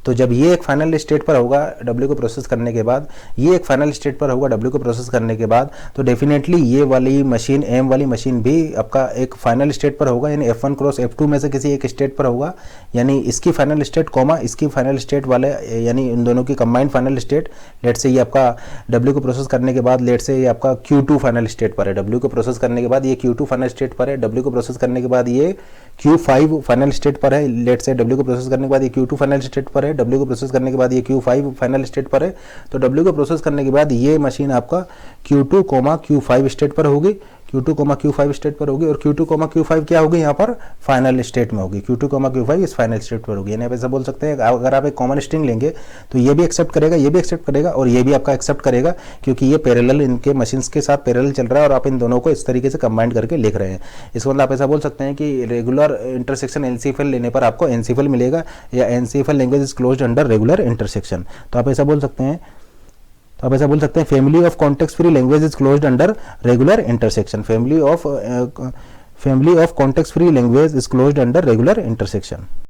तो जब ये एक फाइनल स्टेट पर होगा W को प्रोसेस करने के बाद, ये एक फाइनल स्टेट पर होगा W को प्रोसेस करने के बाद, तो डेफिनेटली ये वाली मशीन M वाली मशीन भी आपका एक फाइनल स्टेट पर होगा, यानी F1 क्रॉस F2 में से किसी एक स्टेट पर होगा, यानी इसकी फाइनल स्टेट कॉमा इसकी फाइनल स्टेट वाले, यानी इन दोनों की कंबाइंड फाइनल स्टेट। लेट से ये आपका W को प्रोसेस करने के बाद, लेट से ये आपका Q2 फाइनल स्टेट पर है, W को प्रोसेस करने के बाद ये Q2 फाइनल स्टेट पर है, W को प्रोसेस करने के बाद ये Q5 फाइनल स्टेट पर है, लेट से W को प्रोसेस करने के बाद ये Q2 फाइनल स्टेट पर है, W को प्रोसेस करने के बाद ये Q5 फाइनल स्टेट पर है। तो W को प्रोसेस करने के बाद ये मशीन आपका Q2, Q5 स्टेट पर होगी, Q2, Q5 स्टेट पर होगी, और Q2, Q5 क्या होगी यहाँ पर फाइनल स्टेट में होगी, Q2, Q5 इस फाइनल स्टेट पर होगी। यानी आप ऐसा बोल सकते हैं, अगर आप एक कॉमन स्ट्रिंग लेंगे तो ये भी एक्सेप्ट करेगा, ये भी एक्सेप्ट करेगा, और ये भी आपका एक्सेप्ट करेगा, क्योंकि ये पैरेलल इनके मशीन्स के साथ पैरेलल चल रहा है, और आप इन दोनों को इस तरीके से कंबाइन करके लिख रहे हैं। इसको मतलब आप ऐसा बोल सकते हैं कि रेगुलर इंटरसेक्शन एनसीएफएल लेने पर आपको एनसीएफएल मिलेगा, या NCFL language is closed under regular intersection. तो आप ऐसा बोल सकते हैं, family of context free language is closed under regular intersection, family of context free language is closed under regular intersection.